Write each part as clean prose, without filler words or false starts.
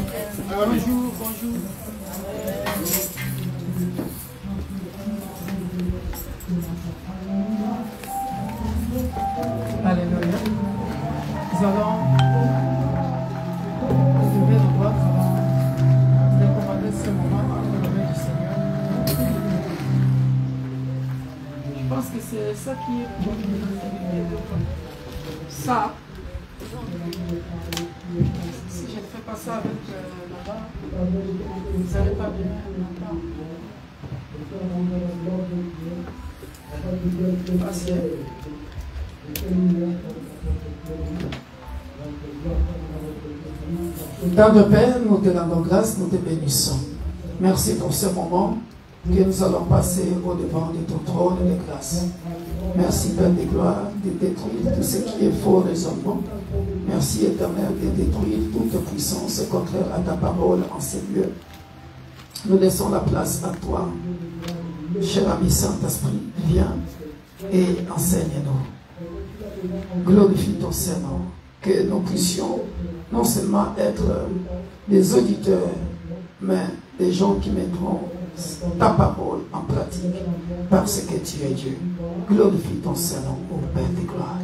Bonjour, bonjour. Alléluia. Nous allons lever nos doigts avant de commander ce moment en l'honneur du Seigneur. Je pense que c'est ça qui est pour ça. Si je ne fais pas ça avec là-bas, vous n'allez pas bien l'entendre. Parce que dans le Père, nous te rendons grâce, nous te bénissons. Merci pour ce moment que nous allons passer au devant de ton trône de grâce. Merci Père de gloire de détruire tout ce qui est faux raisonnement. Merci Éternel de détruire toute puissance contraire à ta parole en ces lieux. Nous laissons la place à toi. Cher ami Saint-Esprit, viens et enseigne-nous. Glorifie ton Seigneur, que nous puissions non seulement être des auditeurs, mais des gens qui mettront ta parole en pratique, parce que tu es Dieu. Glorifie ton Seigneur, ô Père de gloire,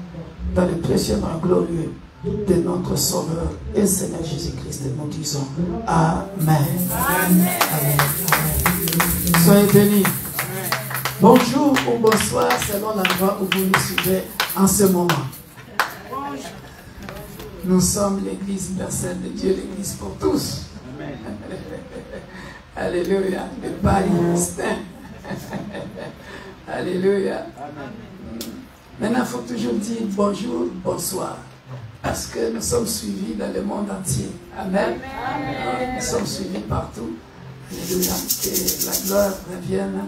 dans le précieux nom glorieux de notre Sauveur et Seigneur Jésus-Christ. Nous disons Amen. Amen. Amen. Soyez bénis. Bonjour ou bonsoir selon l'endroit où vous nous suivez en ce moment. Nous sommes l'église universelle de Dieu, l'église pour tous. Amen. Alléluia. Le Paris Saint. Alléluia. Amen. Maintenant, il faut toujours dire bonjour, bonsoir. Parce que nous sommes suivis dans le monde entier. Amen. Amen. Nous sommes suivis partout. Alléluia. Que la gloire revienne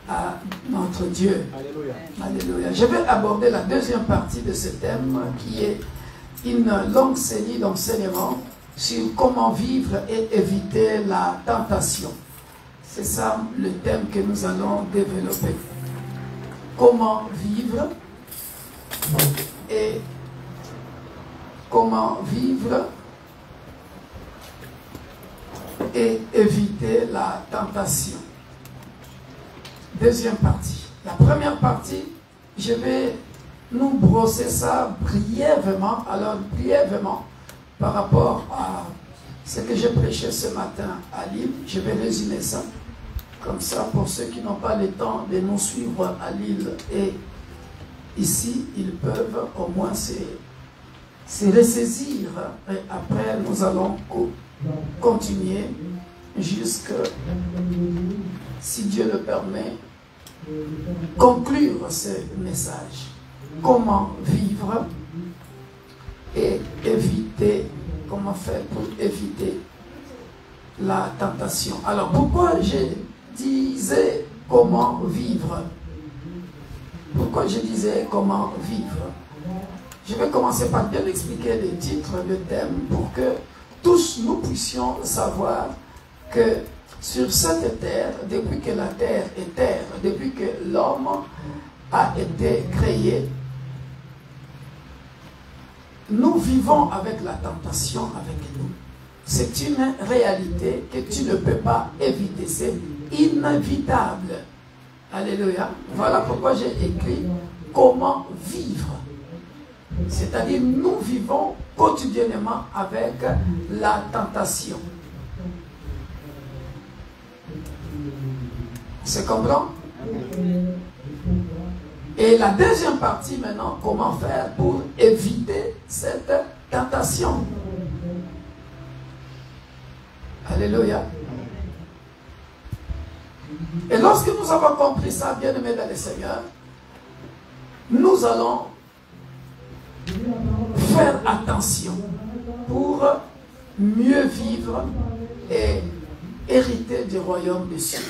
à notre Dieu. Alléluia. Alléluia. Je vais aborder la deuxième partie de ce thème qui est une longue série d'enseignements sur comment vivre et éviter la tentation. C'est ça le thème que nous allons développer. Comment vivre et comment vivre et éviter la tentation. Deuxième partie. La première partie, je vais nous brosser ça brièvement, alors brièvement, par rapport à ce que j'ai prêché ce matin à Lille. Je vais résumer ça, comme ça, pour ceux qui n'ont pas le temps de nous suivre à Lille et ici, ils peuvent au moins se ressaisir. Et après, nous allons continuer jusqu'à, si Dieu le permet, conclure ce message. Comment vivre et éviter, comment faire pour éviter la tentation. Alors pourquoi je disais comment vivre? Pourquoi je disais comment vivre? Je vais commencer par bien expliquer le titre, le thème, pour que tous nous puissions savoir que sur cette terre, depuis que la terre est terre, depuis que l'homme a été créé, nous vivons avec la tentation avec nous. C'est une réalité que tu ne peux pas éviter. C'est inévitable. Alléluia. Voilà pourquoi j'ai écrit comment vivre. C'est-à-dire nous vivons quotidiennement avec la tentation. C'est comprend? Et la deuxième partie maintenant, comment faire pour éviter cette tentation. Alléluia. Et lorsque nous avons compris ça, bien-aimés dans le Seigneur, nous allons faire attention pour mieux vivre et hériter du royaume des cieux.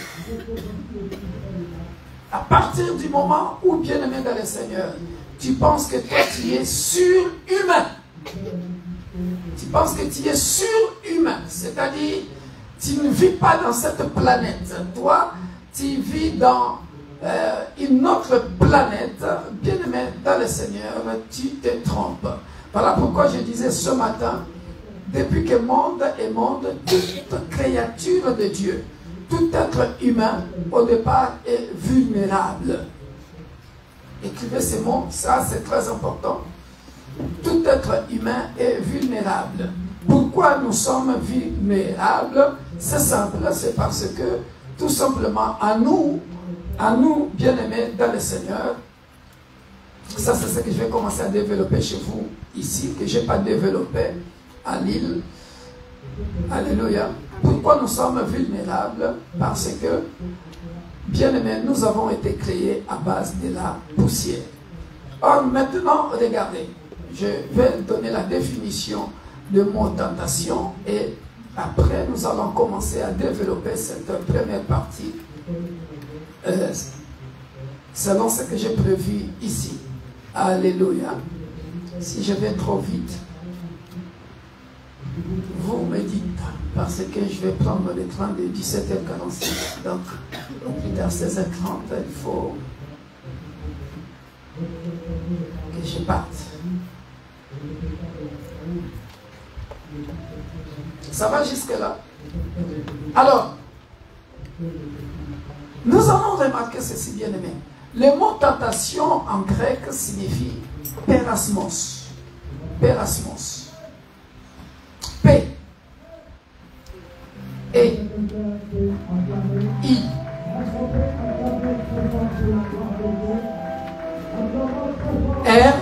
À partir du moment où, bien-aimé dans le Seigneur, tu penses que toi tu es surhumain, tu penses que tu es surhumain, c'est-à-dire tu ne vis pas dans cette planète, toi tu vis dans une autre planète, bien-aimé dans le Seigneur, tu te trompes. Voilà pourquoi je disais ce matin, depuis que monde est monde, toute créature de Dieu, tout être humain, au départ, est vulnérable. Écrivez ces mots, ça c'est très important. Tout être humain est vulnérable. Pourquoi nous sommes vulnérables? C'est simple, c'est parce que, tout simplement, à nous, bien-aimés dans le Seigneur, ça c'est ce que je vais commencer à développer chez vous ici, que je n'ai pas développé à Lille. Alléluia. Pourquoi nous sommes vulnérables? Parce que, bien-aimés, nous avons été créés à base de la poussière. Or, maintenant, regardez, je vais donner la définition de mot tentation et après, nous allons commencer à développer cette première partie selon ce que j'ai prévu ici. Alléluia. Si je vais trop vite, vous me dites, parce que je vais prendre le train de 17h46, donc au plus tard 16h30, il faut que je parte. Ça va jusque-là? Alors, nous allons remarquer ceci, bien aimé. Le mot tentation en grec signifie pérasmos. Pérasmos. P. E. I. R.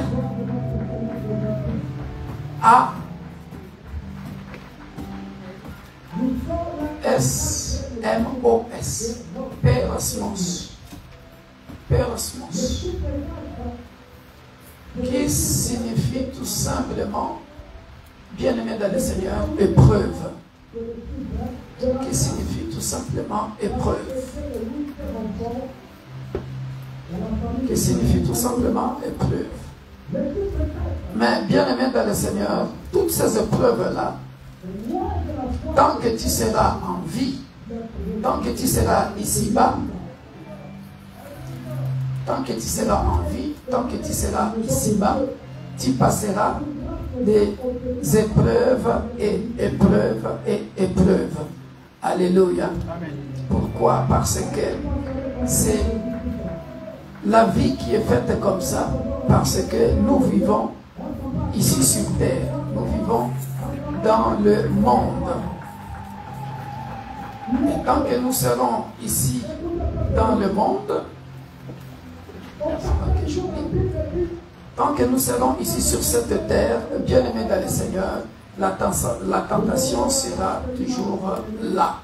A. S. M. O. S. Pérasmos. Pérasmos. Qui signifie tout simplement, bien-aimé dans le Seigneur, épreuve. Qui signifie tout simplement épreuve. Qui signifie tout simplement épreuve. Mais bien-aimé dans le Seigneur, toutes ces épreuves-là, tant que tu seras en vie, tant que tu seras ici-bas, tant que tu seras en vie, tant que tu seras ici-bas, tu passeras des épreuves et épreuves et épreuves. Alléluia. Pourquoi? Parce que c'est la vie qui est faite comme ça, parce que nous vivons ici sur terre, nous vivons dans le monde. Et tant que nous serons ici dans le monde, tant que nous serons ici sur cette terre, bien-aimés dans le Seigneur, la tentation sera toujours là.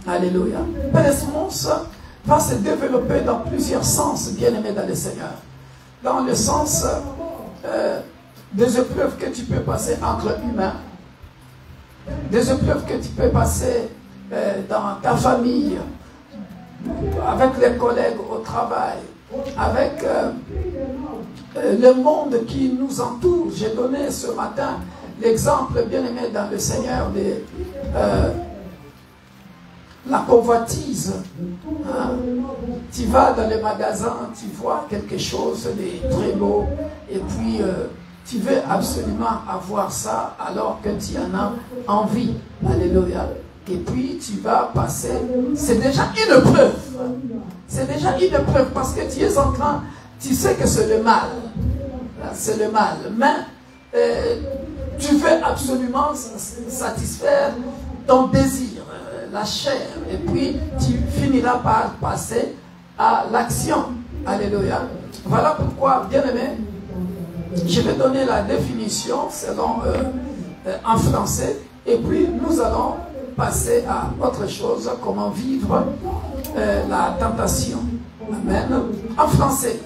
Alléluia. Pérasmos va se développer dans plusieurs sens, bien-aimés dans le Seigneur. Dans le sens des épreuves que tu peux passer entre humains, des épreuves que tu peux passer dans ta famille, avec les collègues au travail, avec le monde qui nous entoure. J'ai donné ce matin l'exemple, bien-aimé dans le Seigneur, de la convoitise. Hein? Tu vas dans le magasin, tu vois quelque chose de très beau, et puis tu veux absolument avoir ça alors que tu en as envie. Alléluia. Et puis tu vas passer, c'est déjà une épreuve. C'est déjà une épreuve parce que tu es en train, tu sais que c'est le mal. C'est le mal. Mais tu veux absolument satisfaire ton désir, la chair. Et puis tu finiras par passer à l'action. Alléluia. Voilà pourquoi, bien aimé, je vais donner la définition selon en français. Et puis nous allons passer à autre chose, comment vivre la tentation. Amen. En français,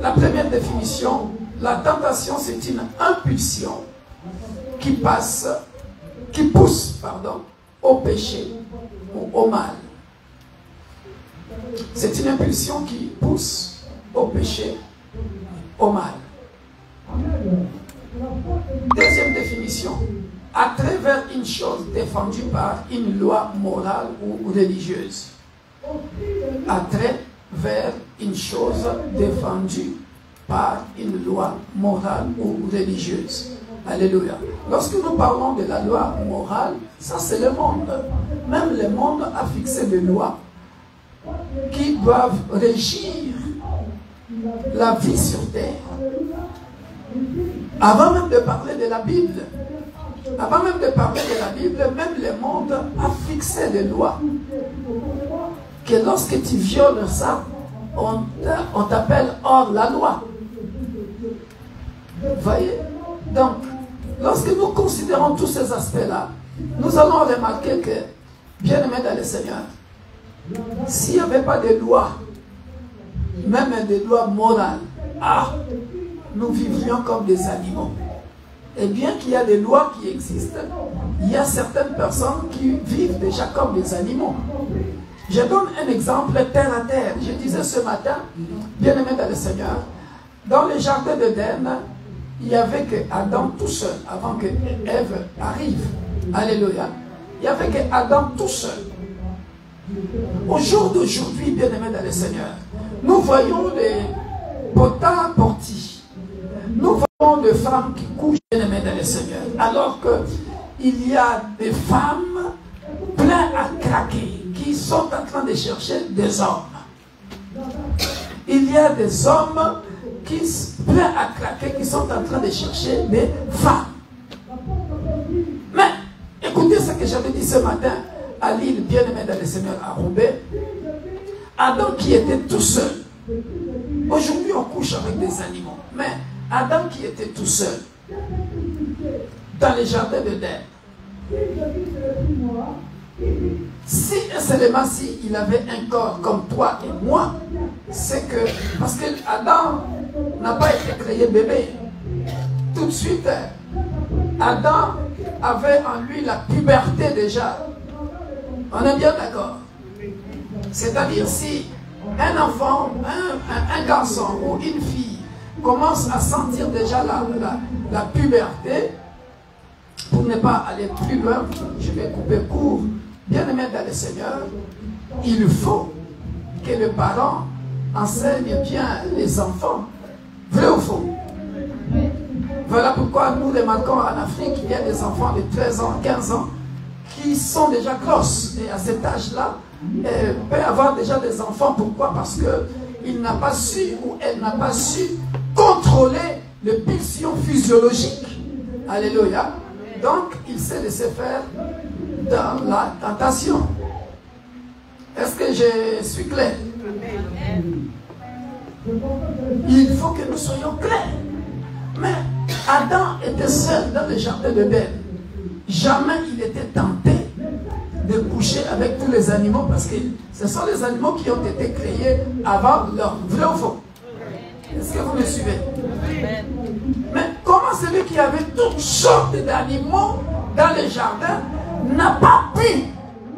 la première définition, la tentation c'est une impulsion qui pousse au péché ou au mal. C'est une impulsion qui pousse au péché, au mal. Deuxième définition, attrait vers une chose défendue par une loi morale ou religieuse. Attrait vers une chose défendue par une loi morale ou religieuse. Alléluia. Lorsque nous parlons de la loi morale, ça c'est le monde. Même le monde a fixé des lois qui doivent régir la vie sur terre. Avant même de parler de la Bible, même le monde a fixé des lois. Que lorsque tu violes ça, on t'appelle hors la loi. Vous voyez? Donc, lorsque nous considérons tous ces aspects-là, nous allons remarquer que, bien aimé dans le Seigneur, s'il n'y avait pas de lois, même des lois morales, nous vivrions comme des animaux. Et bien qu'il y a des lois qui existent, il y a certaines personnes qui vivent déjà comme des animaux. Je donne un exemple terre à terre. Je disais ce matin, bien aimé dans le Seigneur, dans le jardin d'Éden, il n'y avait que Adam tout seul avant que Ève arrive. Alléluia. Il n'y avait que Adam tout seul. Au jour d'aujourd'hui, bien aimé dans le Seigneur, nous voyons les porta-portis. Nous voyons des femmes qui couchent, bien aimé dans le Seigneur. Alors qu'il y a des femmes pleines à craquer qui sont en train de chercher des hommes. Il y a des hommes qui pleins à craquer, qui sont en train de chercher des femmes. Mais, écoutez ce que j'avais dit ce matin à l'île bien-aimée dans le Seigneur à Roubaix. Adam qui était tout seul. Aujourd'hui, on couche avec des animaux. Mais Adam qui était tout seul dans les jardins d'Éden. Si et seulement si il avait un corps comme toi et moi, c'est que, parce que Adam n'a pas été créé bébé. Tout de suite, Adam avait en lui la puberté déjà. On est bien d'accord. C'est-à-dire si un enfant, un garçon ou une fille commence à sentir déjà la puberté, pour ne pas aller plus loin, je vais couper court. Bien-aimé dans le Seigneur, il faut que les parents enseignent bien les enfants. Vrai ou faux? Voilà pourquoi nous remarquons en Afrique qu'il y a des enfants de 13 ans, 15 ans qui sont déjà grosses. Et à cet âge-là, peut avoir déjà des enfants. Pourquoi? Parce qu'il n'a pas su ou elle n'a pas su contrôler les pulsions physiologiques. Alléluia. Donc, il s'est laissé faire dans la tentation. Est-ce que je suis clair? Il faut que nous soyons clairs. Mais Adam était seul dans le jardin d'Éden. Jamais il était tenté de coucher avec tous les animaux parce que ce sont les animaux qui ont été créés avant l'homme. Vrai ou faux? Est-ce que vous me suivez? Mais comment celui qui avait toutes sortes d'animaux dans le jardin n'a pas pu?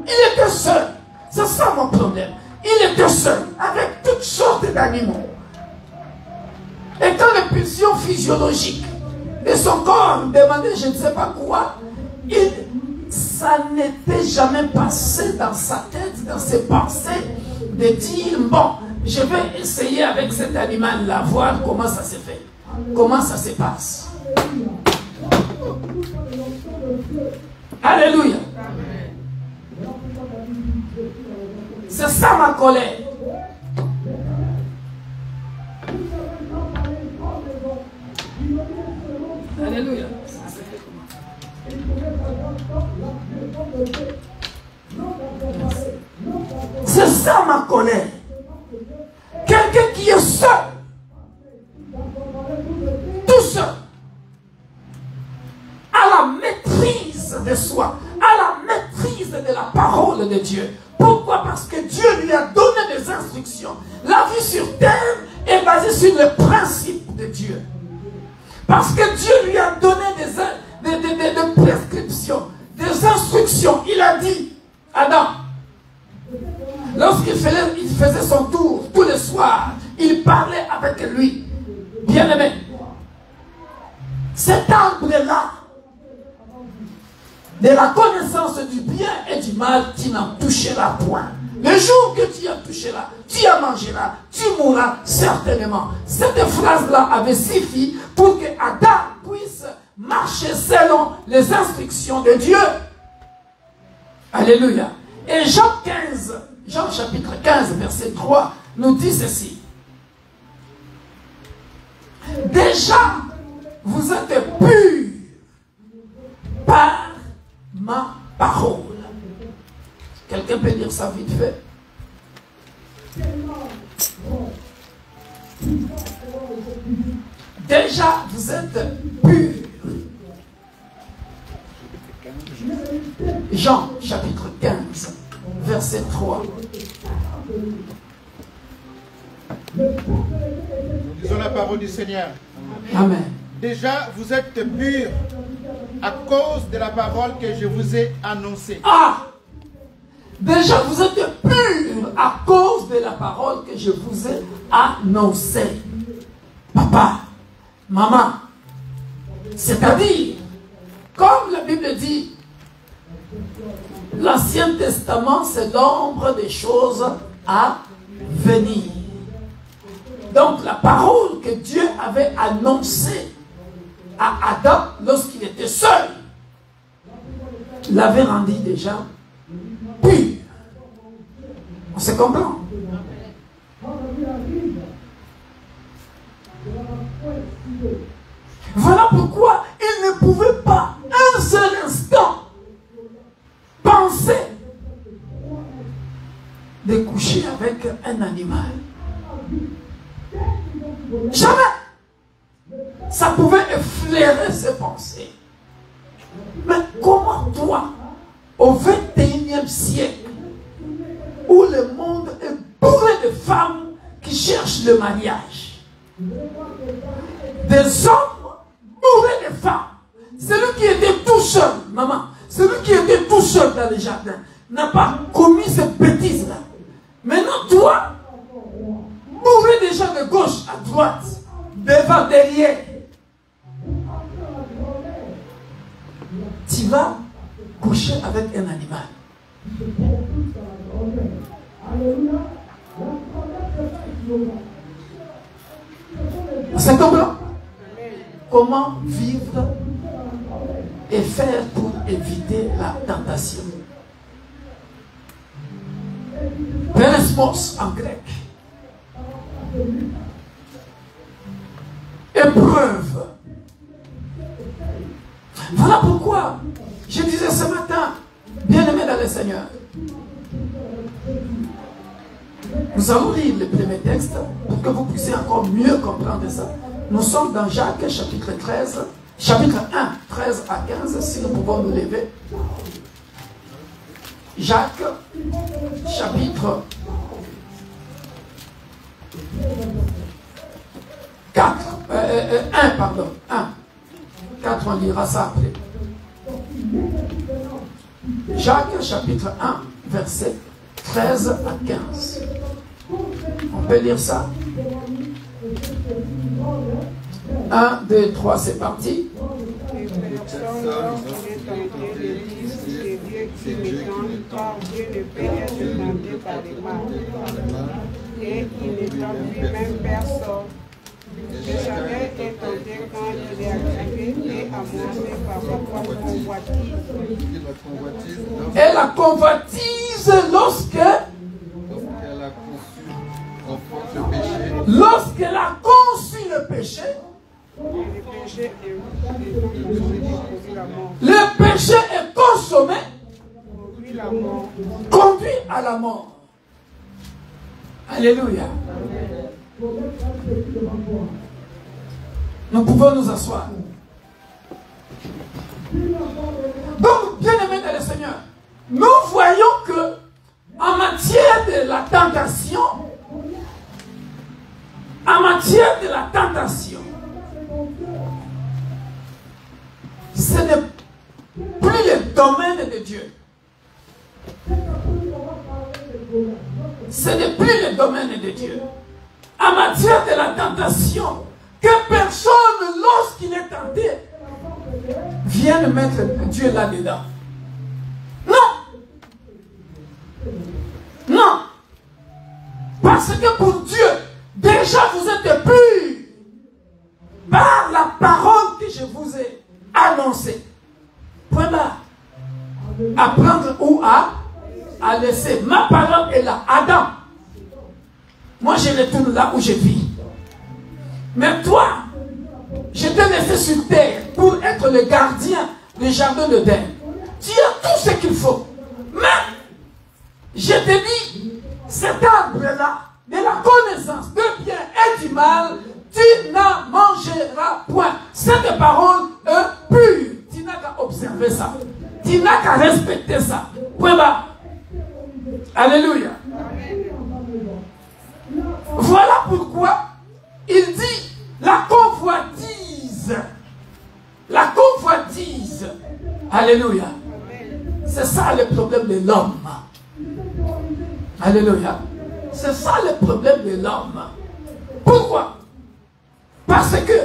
Il était seul. C'est ça mon problème. Il était seul avec toutes sortes d'animaux. Et quand les pulsions physiologiques de son corps demandaient je ne sais pas quoi, ça n'était jamais passé dans sa tête, dans ses pensées, de dire bon, je vais essayer avec cet animal-là, voir comment ça se fait, comment ça se passe. Alléluia. C'est ça ma colère. Alléluia. C'est ça ma colère. Quelqu'un qui est seul, tout seul, à la maîtrise de soi, à la maîtrise de la parole de Dieu. Pourquoi? Parce que Dieu lui a donné des instructions. La vie sur terre est basée sur le principe de Dieu. Parce que Dieu lui a donné des prescriptions, des instructions. Il a dit, Adam, lorsqu'il faisait son tour tous les soirs, il parlait avec lui. Bien-aimé, cet arbre-là, de la connaissance du bien et du mal, tu n'en toucheras point. Le jour que tu en toucheras, tu en mangeras, tu mourras certainement. Cette phrase-là avait suffi pour que Adam puisse marchez selon les instructions de Dieu. Alléluia. Et Jean chapitre 15, verset 3, nous dit ceci. Déjà, vous êtes purs par ma parole. Quelqu'un peut dire ça vite fait? Déjà, vous êtes purs. Jean, chapitre 15, verset 3. Nous disons la parole du Seigneur. Amen. Déjà, vous êtes purs à cause de la parole que je vous ai annoncée. Ah! Déjà, vous êtes purs à cause de la parole que je vous ai annoncée. Papa, maman, c'est-à-dire, comme la Bible dit, l'Ancien Testament, c'est l'ombre des choses à venir. Donc, la parole que Dieu avait annoncée à Adam lorsqu'il était seul, l'avait rendu déjà pur. On se comprend? Voilà pourquoi il ne pouvait pas un seul instant penser de coucher avec un animal. Jamais. Ça pouvait effleurer ses pensées. Mais comment toi, au 21e siècle, où le monde est bourré de femmes qui cherchent le mariage, des hommes bourrés de femmes, celui qui était tout seul, maman, celui qui était tout seul dans le jardin, n'a pas commis cette bêtise-là. Maintenant, toi, bourré déjà de gauche à droite, devant, derrière, tu vas coucher avec un animal. C'est comme là. Comment vivre et faire pour éviter la tentation? Perespos en grec. Épreuve. Voilà pourquoi je disais ce matin, bien-aimés dans le Seigneur, nous allons lire le premier texte pour que vous puissiez encore mieux comprendre ça. Nous sommes dans Jacques chapitre 13, chapitre 1, 13 à 15, si nous pouvons nous lever. Jacques, chapitre 4, 1, pardon, 1. 4, on lira ça après. Jacques, chapitre 1, verset 13 à 15. On peut lire ça. 1, 2, 3, c'est parti. Et il ne tente lui-même personne. Chacun est tenté quand il est activé et amorcé par sa propre convoitise. Et la convoitise lorsqu'elle a conçu le péché, le péché est consommé, conduit à la mort. Alléluia. Nous pouvons nous asseoir. Donc, bien-aimés dans le Seigneur, nous voyons que en matière de la tentation, ce n'est plus le domaine de Dieu. Ce n'est plus le domaine de Dieu. En matière de la tentation, que personne, lorsqu'il est tenté, vienne mettre Dieu là-dedans. Non. Non. Parce que pour Dieu, déjà vous êtes purs par la parole que je vous ai à prendre ou à laisser. Ma parole est là. Adam, moi je retourne là où je vis. Mais toi, je t'ai laissé sur terre pour être le gardien du jardin de d'Éden. Tu as tout ce qu'il faut. Mais, je te dis, cet arbre-là, de la connaissance de bien et du mal, tu n'en mangeras point. Cette parole est pure. Tu n'as qu'à observer ça. Tu n'as qu'à respecter ça. Point bas. Alléluia. Voilà pourquoi il dit la convoitise. La convoitise. Alléluia. C'est ça le problème de l'homme. Alléluia. C'est ça le problème de l'homme. Pourquoi? Parce que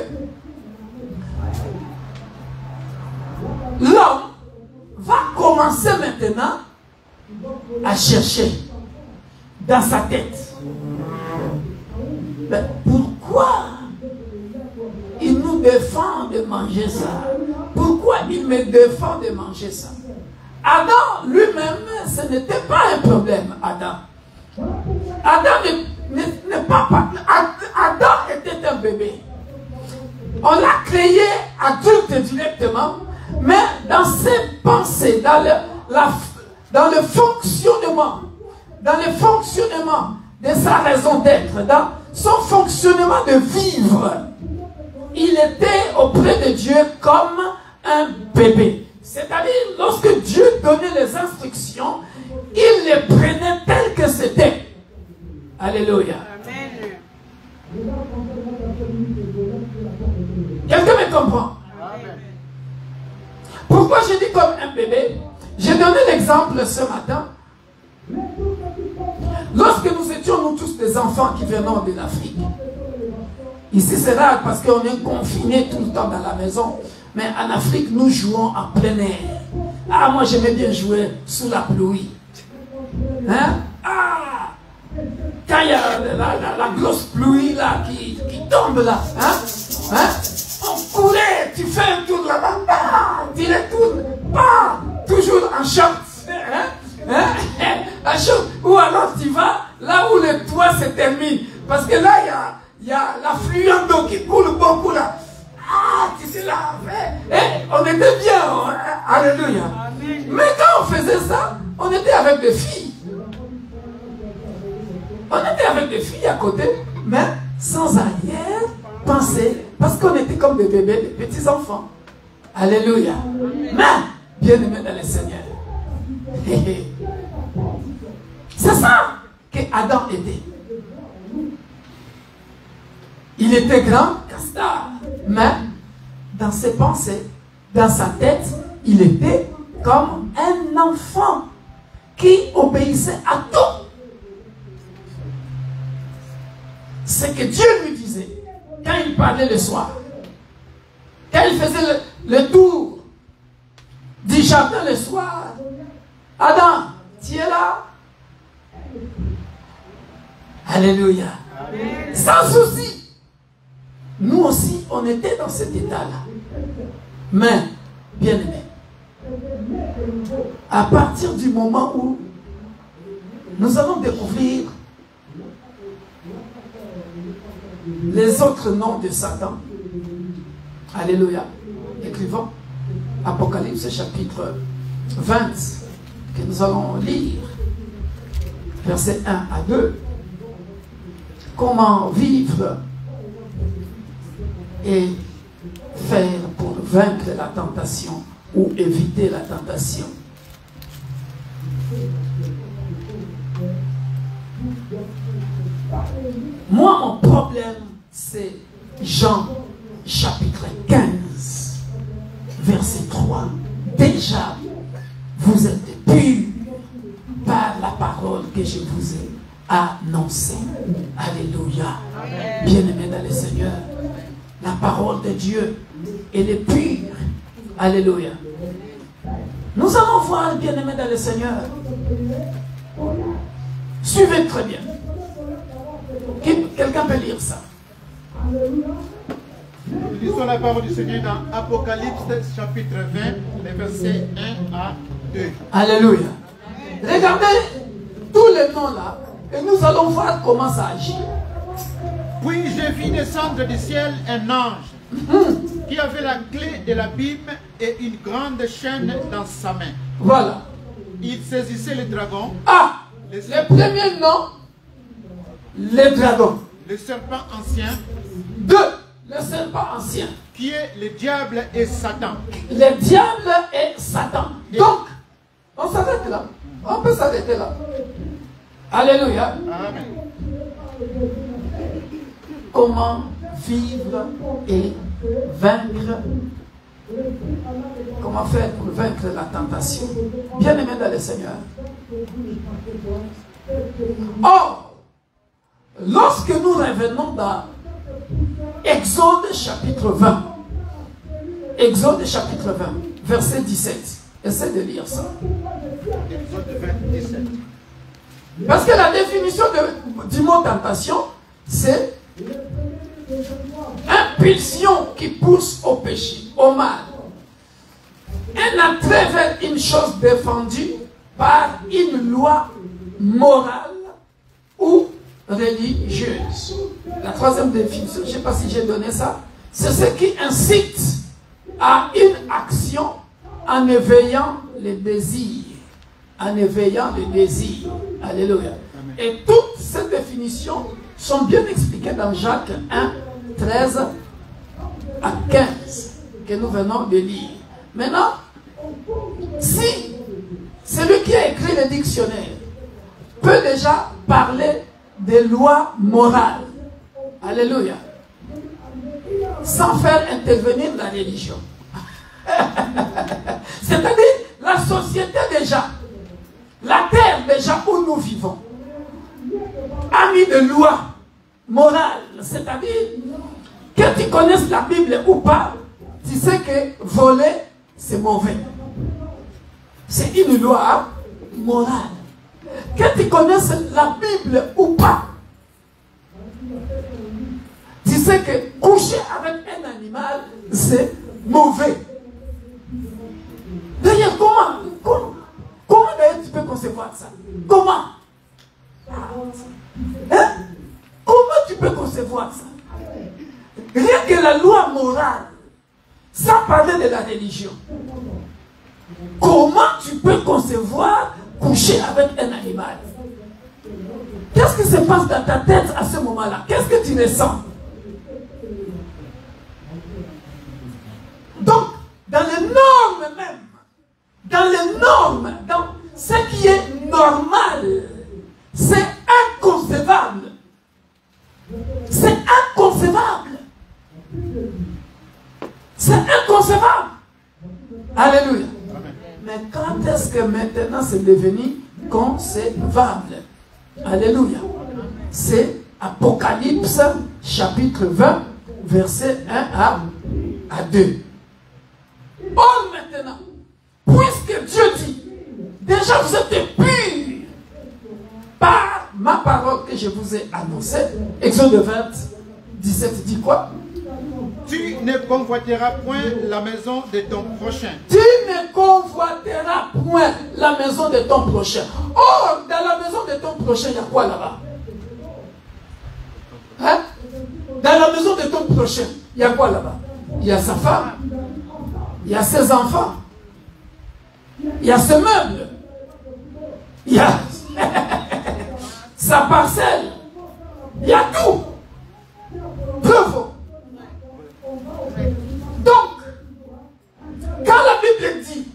l'homme va commencer maintenant à chercher dans sa tête. Mais pourquoi il nous défend de manger ça? Pourquoi il me défend de manger ça? Adam lui-même, ce n'était pas un problème, Adam. Adam n'est pas... Adam était un bébé. On l'a créé adulte directement, mais dans ses pensées, dans le fonctionnement de sa raison d'être, dans son fonctionnement de vivre, il était auprès de Dieu comme un bébé. C'est-à-dire, lorsque Dieu donnait les instructions, il les prenait telles que c'était. Alléluia. Amen. Quelqu'un me comprend? Amen. Pourquoi je dis comme un bébé? J'ai donné l'exemple ce matin. Lorsque nous étions, nous tous, des enfants qui venons de l'Afrique. Ici, c'est rare parce qu'on est confinés tout le temps dans la maison. Mais en Afrique, nous jouons en plein air. Ah, moi, j'aimais bien jouer sous la pluie. Hein? Ah! Quand il y a la grosse pluie là qui tombe là, hein? Hein? On courait, tu fais un tour là-bas, tu retournes, toujours en short. Hein? Hein? En short. Ou alors tu vas là où le toit se termine. Parce que là, il y a l'affluent d'eau qui coule beaucoup là. Ah, tu sais là, on était bien, alléluia. Amen. Mais quand on faisait ça, on était avec des filles. On était avec des filles à côté, mais sans arrière-pensée, parce qu'on était comme des bébés, des petits enfants. Alléluia. Amen. Mais, bien aimé dans le Seigneur. C'est ça que Adam était. Il était grand, castard, mais dans ses pensées, dans sa tête, il était comme un enfant qui obéissait à tout ce que Dieu lui disait quand il parlait le soir, quand il faisait le tour du jardin le soir. Adam, tu es là? Alléluia. Amen. Sans souci. Nous aussi, on était dans cet état-là. Mais, bien aimé, à partir du moment où nous allons découvrir les autres noms de Satan. Alléluia. Écrivons Apocalypse chapitre 20 que nous allons lire. Versets 1 à 2. Comment vivre et faire pour vaincre la tentation ou éviter la tentation. Moi, mon problème, c'est Jean chapitre 15, verset 3. Déjà, vous êtes purs par la parole que je vous ai annoncée. Alléluia. Bien-aimés dans le Seigneur, la parole de Dieu, elle est pure. Alléluia. Nous allons voir, bien-aimés dans le Seigneur. Suivez très bien. Quelqu'un peut lire ça. Nous lisons la parole du Seigneur dans Apocalypse chapitre 20, les versets 1 à 2. Alléluia. Regardez tous les noms là et nous allons voir comment ça agit. Puis je vis descendre du ciel un ange qui avait la clé de l'abîme et une grande chaîne dans sa main. Voilà. Il saisissait le dragon. Ah, les premiers noms, les dragons. Le serpent ancien. 2, le serpent ancien. Qui est le diable et Satan. Le diable et Satan. Donc, on s'arrête là. On peut s'arrêter là. Alléluia. Amen. Comment vivre et vaincre? Comment faire pour vaincre la tentation? Bien-aimé dans le Seigneur. Or, lorsque nous revenons dans Exode chapitre 20, Exode chapitre 20, verset 17, essaie de lire ça. Exode 20, 17. Parce que la définition du mot tentation, c'est impulsion qui pousse au péché, au mal. Un attrait vers une chose défendue par une loi morale ou religieuse. La troisième définition, je ne sais pas si j'ai donné ça, c'est ce qui incite à une action en éveillant les désirs. En éveillant les désirs. Alléluia. Et toutes ces définitions sont bien expliquées dans Jacques 1, 13 à 15, que nous venons de lire. Maintenant, si celui qui a écrit le dictionnaire peut déjà parler des lois morales, alléluia, sans faire intervenir la religion, c'est-à-dire la société déjà, la terre déjà où nous vivons, a mis des lois morales, c'est-à-dire que tu connaisses la Bible ou pas, tu sais que voler, c'est mauvais. C'est une loi morale. Que tu connaisses la Bible ou pas, tu sais que coucher avec un animal, c'est mauvais. D'ailleurs, comment d'ailleurs tu peux concevoir ça? Comment? Hein? Comment tu peux concevoir ça? Rien que la loi morale, sans parler de la religion. Comment tu peux concevoir coucher avec un animal? Qu'est-ce qui se passe dans ta tête à ce moment-là? Qu'est-ce que tu ressens? Donc, dans les normes même, dans ce qui est normal, c'est inconcevable. C'est inconcevable. C'est inconcevable. Alléluia. Mais quand est-ce que maintenant c'est devenu concevable? Alléluia. C'est Apocalypse chapitre 20, verset 1 à 2. Or maintenant, puisque Dieu dit, déjà vous êtes purs par ma parole que je vous ai annoncée, Exode 20, 17 dit quoi? Tu ne convoiteras point la maison de ton prochain. Tu ne convoiteras point la maison de ton prochain. Or, dans la maison de ton prochain, il y a quoi là-bas? Hein? Dans la maison de ton prochain, il y a quoi là-bas? Il y a sa femme, il y a ses enfants, il y a ses meubles, il y a sa parcelle, il y a tout. Bravo. Donc, quand la Bible dit,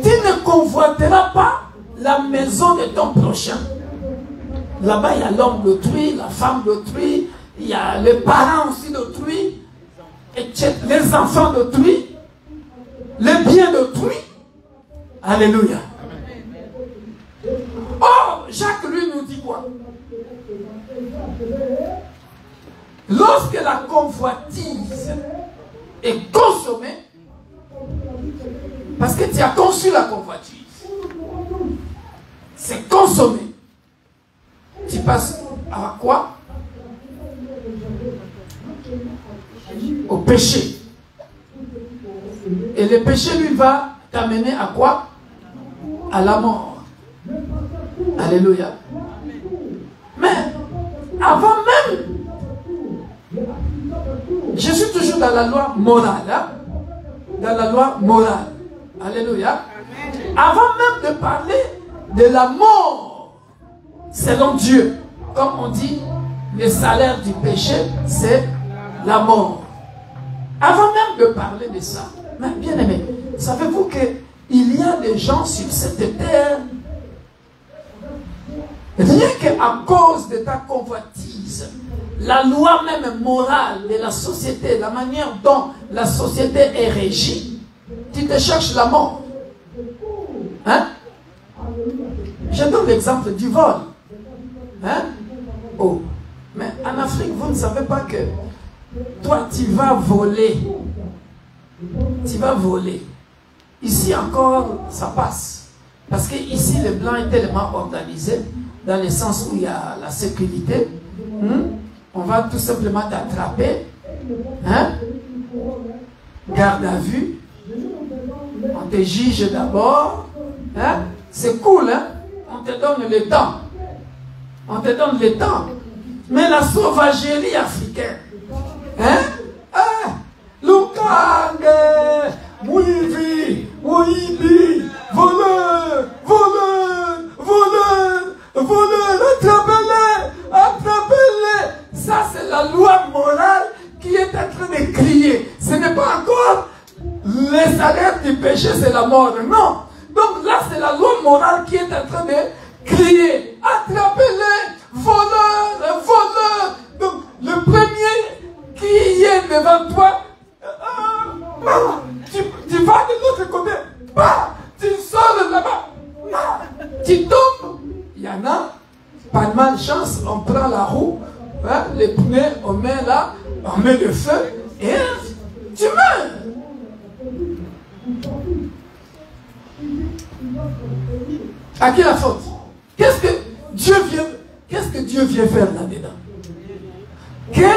tu ne convoiteras pas la maison de ton prochain. Là-bas, il y a l'homme d'autrui, la femme d'autrui, il y a les parents aussi d'autrui, les enfants d'autrui, les biens d'autrui. Alléluia. Or, Jacques, lui, nous dit quoi? Lorsque la convoitise est consommée, parce que tu as conçu la convoitise, c'est consommé, tu passes à quoi? Au péché. Et le péché, lui, va t'amener à quoi? À la mort. Alléluia. Mais avant même, je suis toujours dans la loi morale. Hein? Dans la loi morale. Alléluia. Avant même de parler de la mort, selon Dieu, comme on dit, le salaire du péché, c'est la mort. Avant même de parler de ça, mais bien aimé, savez-vous qu'il y a des gens sur cette terre, rien qu'à cause de ta convoitise, la loi même morale de la société, la manière dont la société est régie, tu te cherches la mort. Hein? Je donne l'exemple du vol. Hein? Oh, mais en Afrique, vous ne savez pas que toi, tu vas voler. Tu vas voler. Ici encore, ça passe. Parce que ici, le blanc est tellement organisé, dans le sens où il y a la sécurité. On va tout simplement t'attraper. Hein? Garde à vue. On te juge d'abord. Hein? C'est cool, hein? On te donne le temps. On te donne le temps. Mais la sauvagerie africaine, hein? Ah, Lukange, Mouivi, Mouibi, voleur, voleur, voleur, voleur, attrapez-les, attrapez-les. Ça, c'est la loi morale qui est en train de crier. Ce n'est pas encore le salaire du péché, c'est la mort. Non. Donc là, c'est la loi morale qui est en train de crier. Attrapez-les, voleurs, voleurs. Donc le premier qui est devant toi, tu vas de l'autre côté. Tu sors là-bas. Tu tombes. Il y en a, pas de malchance, on prend la roue, hein, les pneus, on met là, on met le feu et tu meurs. À qui la faute? Qu'est-ce que Dieu vient faire là-dedans? Que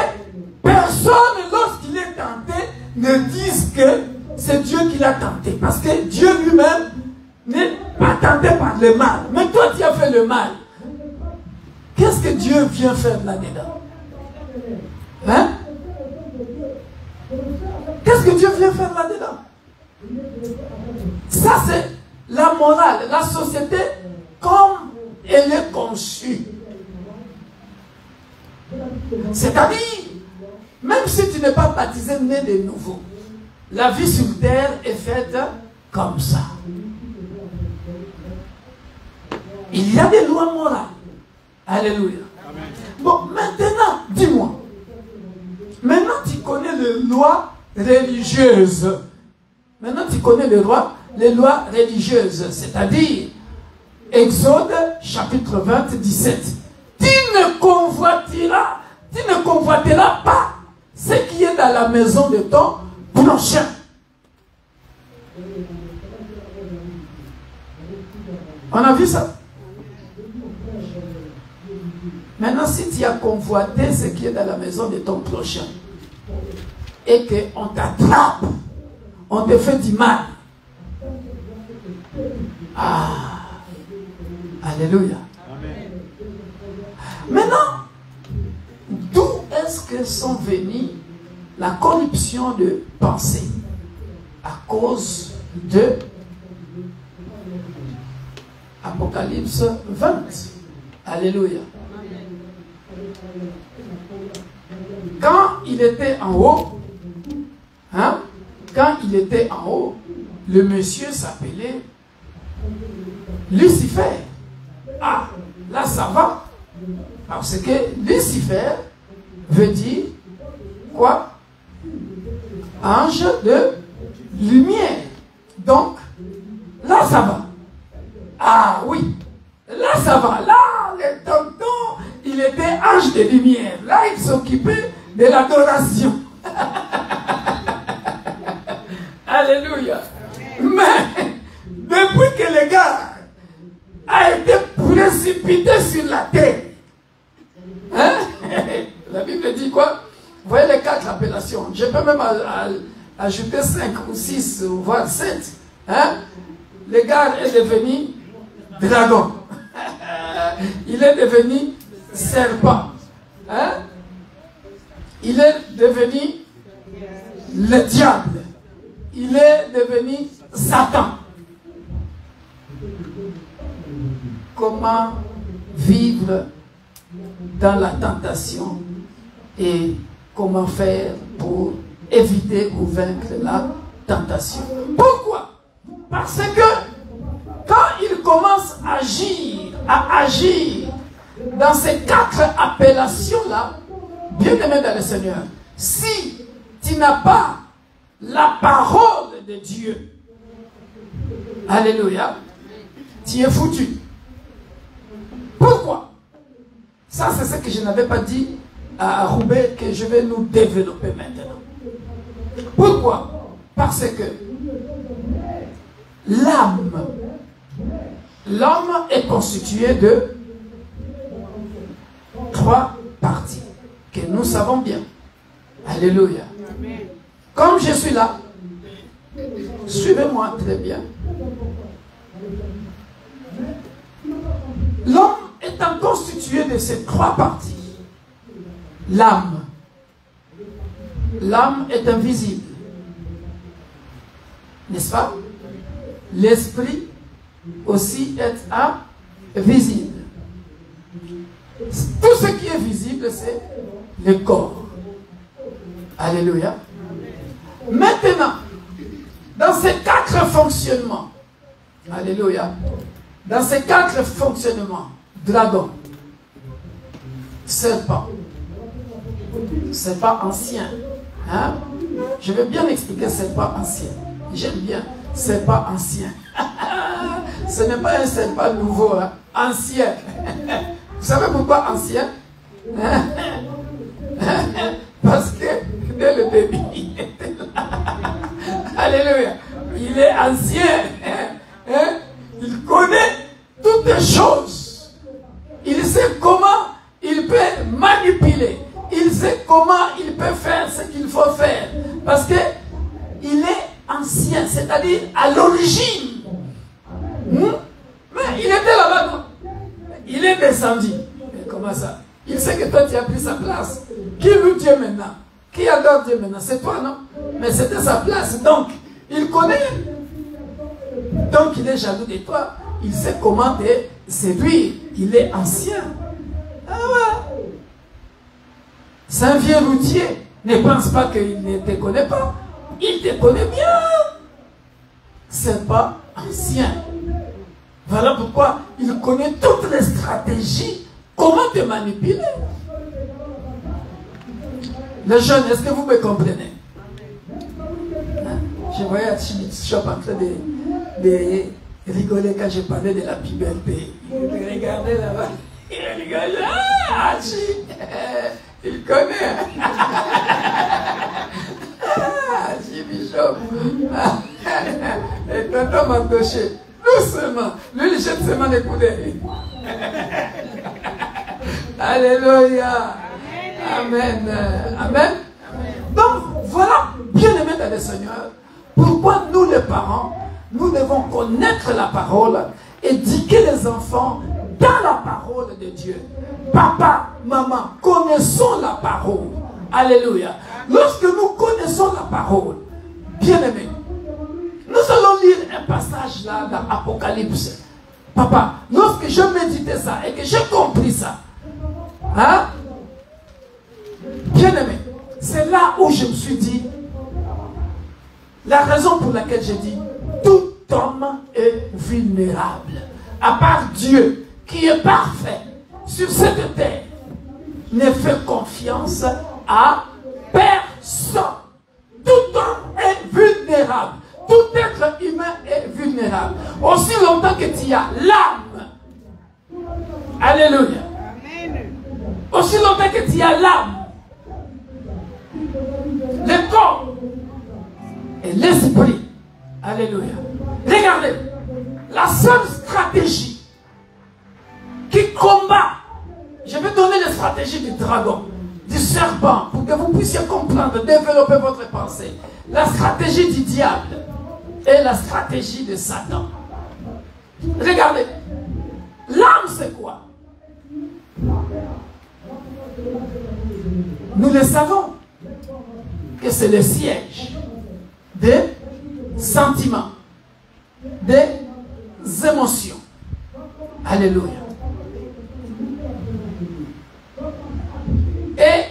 personne, lorsqu'il est tenté, ne dise que c'est Dieu qui l'a tenté. Parce que Dieu lui-même n'est pas tenté par le mal. Mais toi, tu as fait le mal. Qu'est-ce que Dieu vient faire là-dedans? Hein? Qu'est-ce que Dieu vient faire là-dedans? Ça, c'est la morale, la société comme elle est conçue. C'est-à-dire, même si tu n'es pas baptisé, né de nouveau, la vie sur terre est faite comme ça. Il y a des lois morales. Alléluia. Amen. Bon, maintenant, dis-moi. Maintenant, tu connais les lois religieuses. Maintenant, tu connais les lois religieuses. C'est-à-dire, Exode, chapitre 20, 17. Tu ne convoiteras pas ce qui est dans la maison de ton prochain. On a vu ça? Maintenant, si tu as convoité ce qui est dans la maison de ton prochain et qu'on t'attrape, on te fait du mal. Ah, alléluia. Amen. Maintenant, d'où est-ce que sont venues la corruption de pensée? À cause de Apocalypse 20. Alléluia. Quand il était en haut, hein, quand il était en haut, le monsieur s'appelait Lucifer. Ah, là ça va. Parce que Lucifer veut dire quoi? Ange de lumière. Donc, là ça va. Ah oui, là ça va. Là, le tonton, il était ange de lumière. Là, il s'occupait de l'adoration. Alléluia. Mais, depuis que le gars a été précipité sur la terre, hein? La Bible dit quoi? Vous voyez les 4 appellations. Je peux même ajouter 5 ou 6, voire 7. Hein? Le gars est devenu dragon. Il est devenu serpent. Hein? Il est devenu le diable. Il est devenu Satan. Comment vivre dans la tentation et comment faire pour éviter ou vaincre la tentation? Pourquoi? Parce que quand il commence à agir dans ces 4 appellations-là, bien-aimé dans le Seigneur, si tu n'as pas la parole de Dieu, alléluia, tu es foutu. Pourquoi? Ça, c'est ce que je n'avais pas dit à Roubaix, que je vais nous développer maintenant. Pourquoi? Parce que l'âme est constituée de 3 parties que nous savons bien. Alléluia. Comme je suis là, suivez-moi très bien. L'homme étant constitué de ces 3 parties. L'âme. L'âme est invisible. N'est-ce pas? L'esprit aussi est invisible. Tout ce qui est visible, c'est le corps. Alléluia. Maintenant, dans ces 4 fonctionnements, alléluia, dans ces 4 fonctionnements, dragon, serpent, c'est pas ancien. Hein? Je vais bien expliquer, c'est pas ancien. J'aime bien, c'est pas ancien. Ce n'est pas un serpent nouveau, hein? Ancien. Vous savez pourquoi ancien? Parce que dès le début, il était là. Alléluia. Il est ancien. Hein? Il connaît toutes les choses. Il sait comment il peut manipuler. Il sait comment il peut faire ce qu'il faut faire. Parce que il est ancien, c'est-à-dire à l'origine. Mais il était là-bas, non? Il est descendu. Mais comment ça? Il sait que toi tu as pris sa place. Qui loue Dieu maintenant? Qui adore Dieu maintenant? C'est toi, non? Mais c'était sa place. Donc, il connaît. Donc, il est jaloux de toi. Il sait comment te séduire. Il est ancien. Ah ouais. C'est un vieux routier. Ne pense pas qu'il ne te connaît pas. Il te connaît bien. C'est pas ancien. Voilà pourquoi il connaît toutes les stratégies. Comment te manipuler. Les jeunes, est-ce que vous me comprenez? Hein? Je voyais à Chimichop en train de rigoler quand je parlais de la puberté. Il regardait là-bas. Il rigolait. Ah, il connaît. Ah, Chimichop. Et tonton m'a touché. Doucement. Lui, il jette seulement les coups d'œil. Alléluia. Amen. Amen. Donc, voilà, bien-aimés dans le Seigneur, pourquoi nous, les parents, nous devons connaître la parole, éduquer les enfants dans la parole de Dieu. Papa, maman, connaissons la parole. Alléluia. Lorsque nous connaissons la parole, bien-aimés, nous allons lire un passage là dans Apocalypse. Papa, lorsque je méditais ça et que j'ai compris ça, hein? Bien-aimé, c'est là où je me suis dit, la raison pour laquelle j'ai dit, tout homme est vulnérable. À part Dieu, qui est parfait sur cette terre, ne fait confiance à personne. Tout homme est vulnérable. Tout être humain est vulnérable. Aussi longtemps que tu as l'âme. Alléluia. Aussi longtemps que tu as l'âme, le corps et l'esprit. Alléluia. Regardez, la seule stratégie qui combat, je vais donner les stratégies du dragon, du serpent, pour que vous puissiez comprendre, développer votre pensée. La stratégie du diable, et la stratégie de Satan. Regardez, l'âme c'est quoi? Nous le savons que c'est le siège des sentiments, des émotions. Alléluia. Et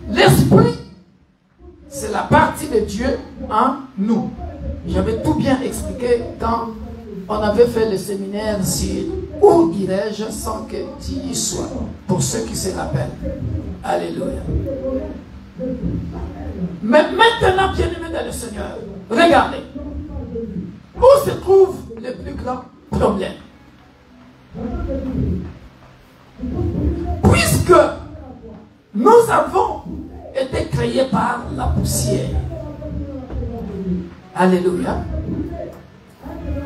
l'esprit, c'est la partie de Dieu en nous. J'avais tout bien expliqué quand on avait fait le séminaire sur où irais-je sans que tu y sois, pour ceux qui se rappellent. Alléluia. Mais maintenant, bien-aimés dans le Seigneur, regardez, où se trouve le plus grand problème? Puisque nous avons été créés par la poussière. Alléluia.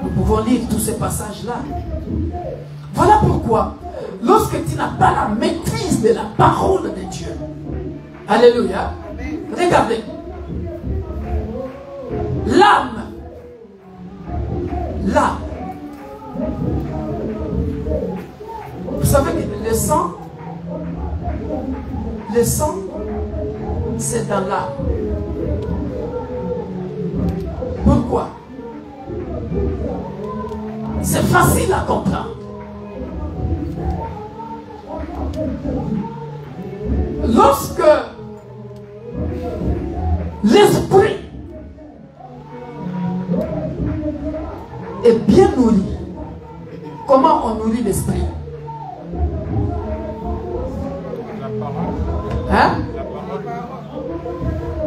Nous pouvons lire tous ces passages-là. Voilà pourquoi, lorsque tu n'as pas la maîtrise de la parole de Dieu, alléluia, regardez, l'âme, vous savez que le sang, c'est dans l'âme. Pourquoi? C'est facile à comprendre. Lorsque l'esprit est bien nourri, comment on nourrit l'esprit? Hein?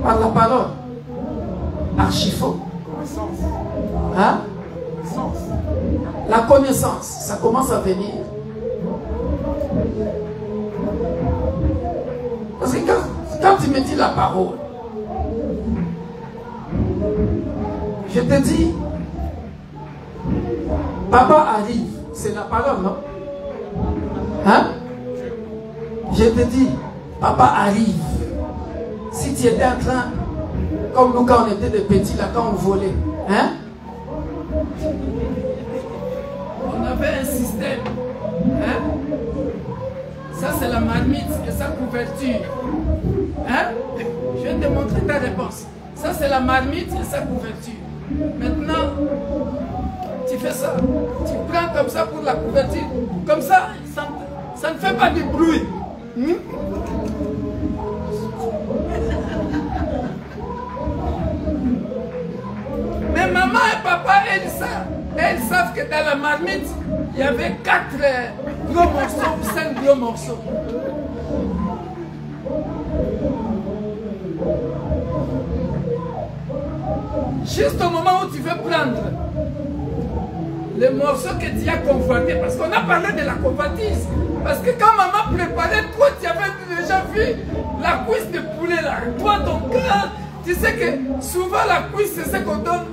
Par la parole. Archifaux. Hein? La connaissance, ça commence à venir. Parce que quand tu me dis la parole, je te dis, papa arrive, c'est la parole, non? Hein? Je te dis, papa arrive. Si tu étais en train, comme nous quand on était des petits, là, quand on volait, hein? On avait un système. Hein? Ça, c'est la marmite et sa couverture. Hein? Je viens de te montrer ta réponse. Ça, c'est la marmite et sa couverture. Maintenant, tu fais ça. Tu prends comme ça pour la couverture. Comme ça, ça ne fait pas de bruit. Mais maman et papa, elles savent que dans la marmite, il y avait 4 gros morceaux ou 5 gros morceaux. Juste au moment où tu veux prendre le morceau que tu as convoité, parce qu'on a parlé de la convoitise, parce que quand maman préparait, toi tu avais déjà vu la cuisse de poulet là. Toi, ton cœur, tu sais que souvent la cuisse c'est ce qu'on donne,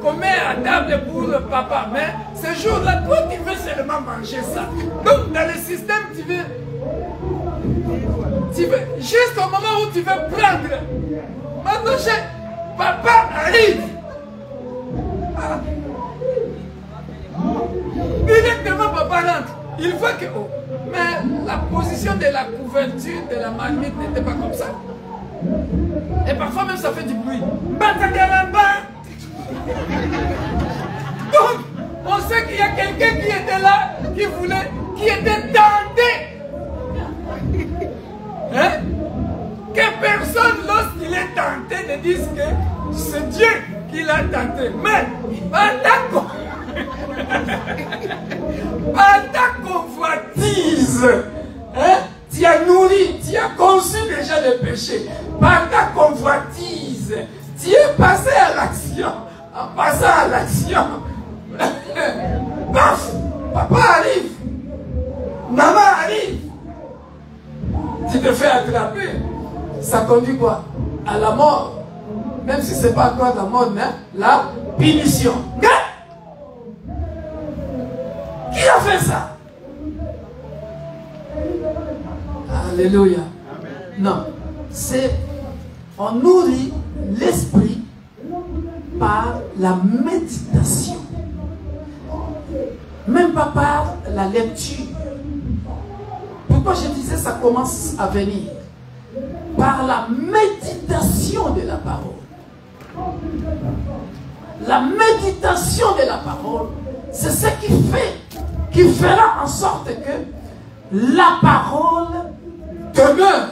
qu'on met à table pour le papa, mais ce jour-là, toi tu veux seulement manger ça. Donc dans le système, tu veux juste au moment où tu veux prendre. Maintenant, papa arrive. Ah. Directement, papa rentre. Il voit que, oh, mais la position de la couverture de la marmite n'était pas comme ça. Et parfois même ça fait du bruit. Donc, on sait qu'il y a quelqu'un qui était là, qui était tenté. Hein? Que personne, lorsqu'il est tenté, ne dise que c'est Dieu qui l'a tenté. Mais, par ta convoitise, hein, tu as nourri, tu as conçu déjà le péché. Par ta convoitise, tu es passé à l'action. En passant à l'action, paf, papa arrive, maman arrive. Tu te fais attraper. Ça conduit quoi? À la mort. Même si ce n'est pas encore la mort, mais la punition. Qui a fait ça? Alléluia. Non. C'est on nourrit l'esprit par la méditation. Même pas par la lecture. Pourquoi je disais ça commence à venir? Par la méditation de la parole. La méditation de la parole, c'est ce qui fera en sorte que la parole demeure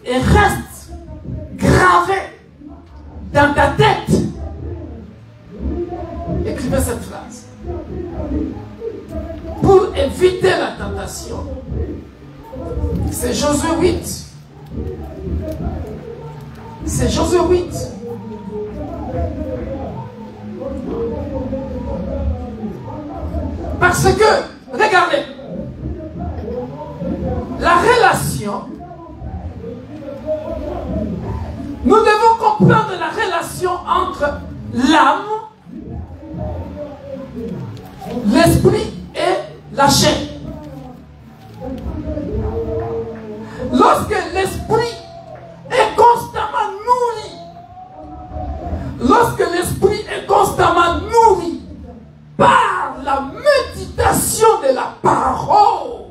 et reste gravée dans ta tête. Écrivez cette phrase. Pour éviter la tentation. C'est Josué 8. C'est Josué 8. Parce que, regardez, la relation, nous devons comprendre la relation entre l'âme, l'esprit et la chair. Lorsque l'esprit est constamment nourri par la méditation de la parole,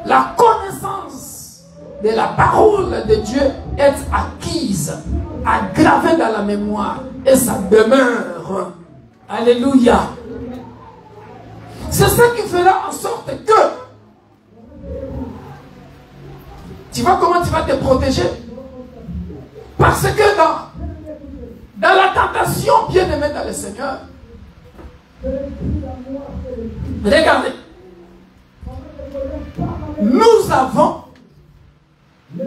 la connaissance de la parole de Dieu est acquise, aggravée dans la mémoire et ça demeure. Alléluia. C'est ce qui fera en sorte que tu vois comment tu vas te protéger. Parce que dans la tentation, bien-aimé dans le Seigneur, regardez, nous avons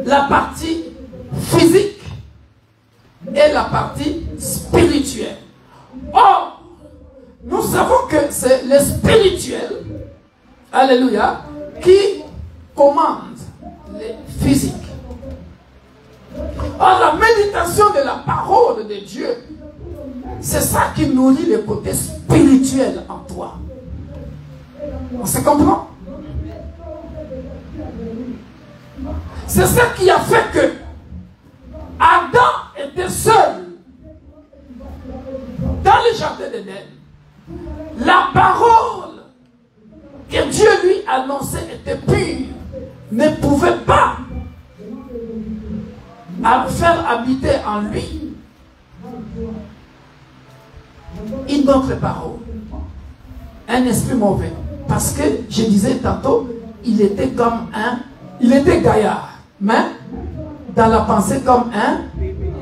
la partie physique et la partie spirituelle. Or, nous savons que c'est le spirituel, alléluia, qui commande le physique. Or, la méditation de la parole de Dieu, c'est ça qui nourrit le côté spirituel en toi. On se comprend? C'est ça qui a fait que Adam était seul dans le jardin d'Éden. La parole que Dieu lui annonçait était pure, ne pouvait pas faire habiter en lui une autre parole, un esprit mauvais. Parce que je disais tantôt, il était gaillard, mais dans la pensée comme un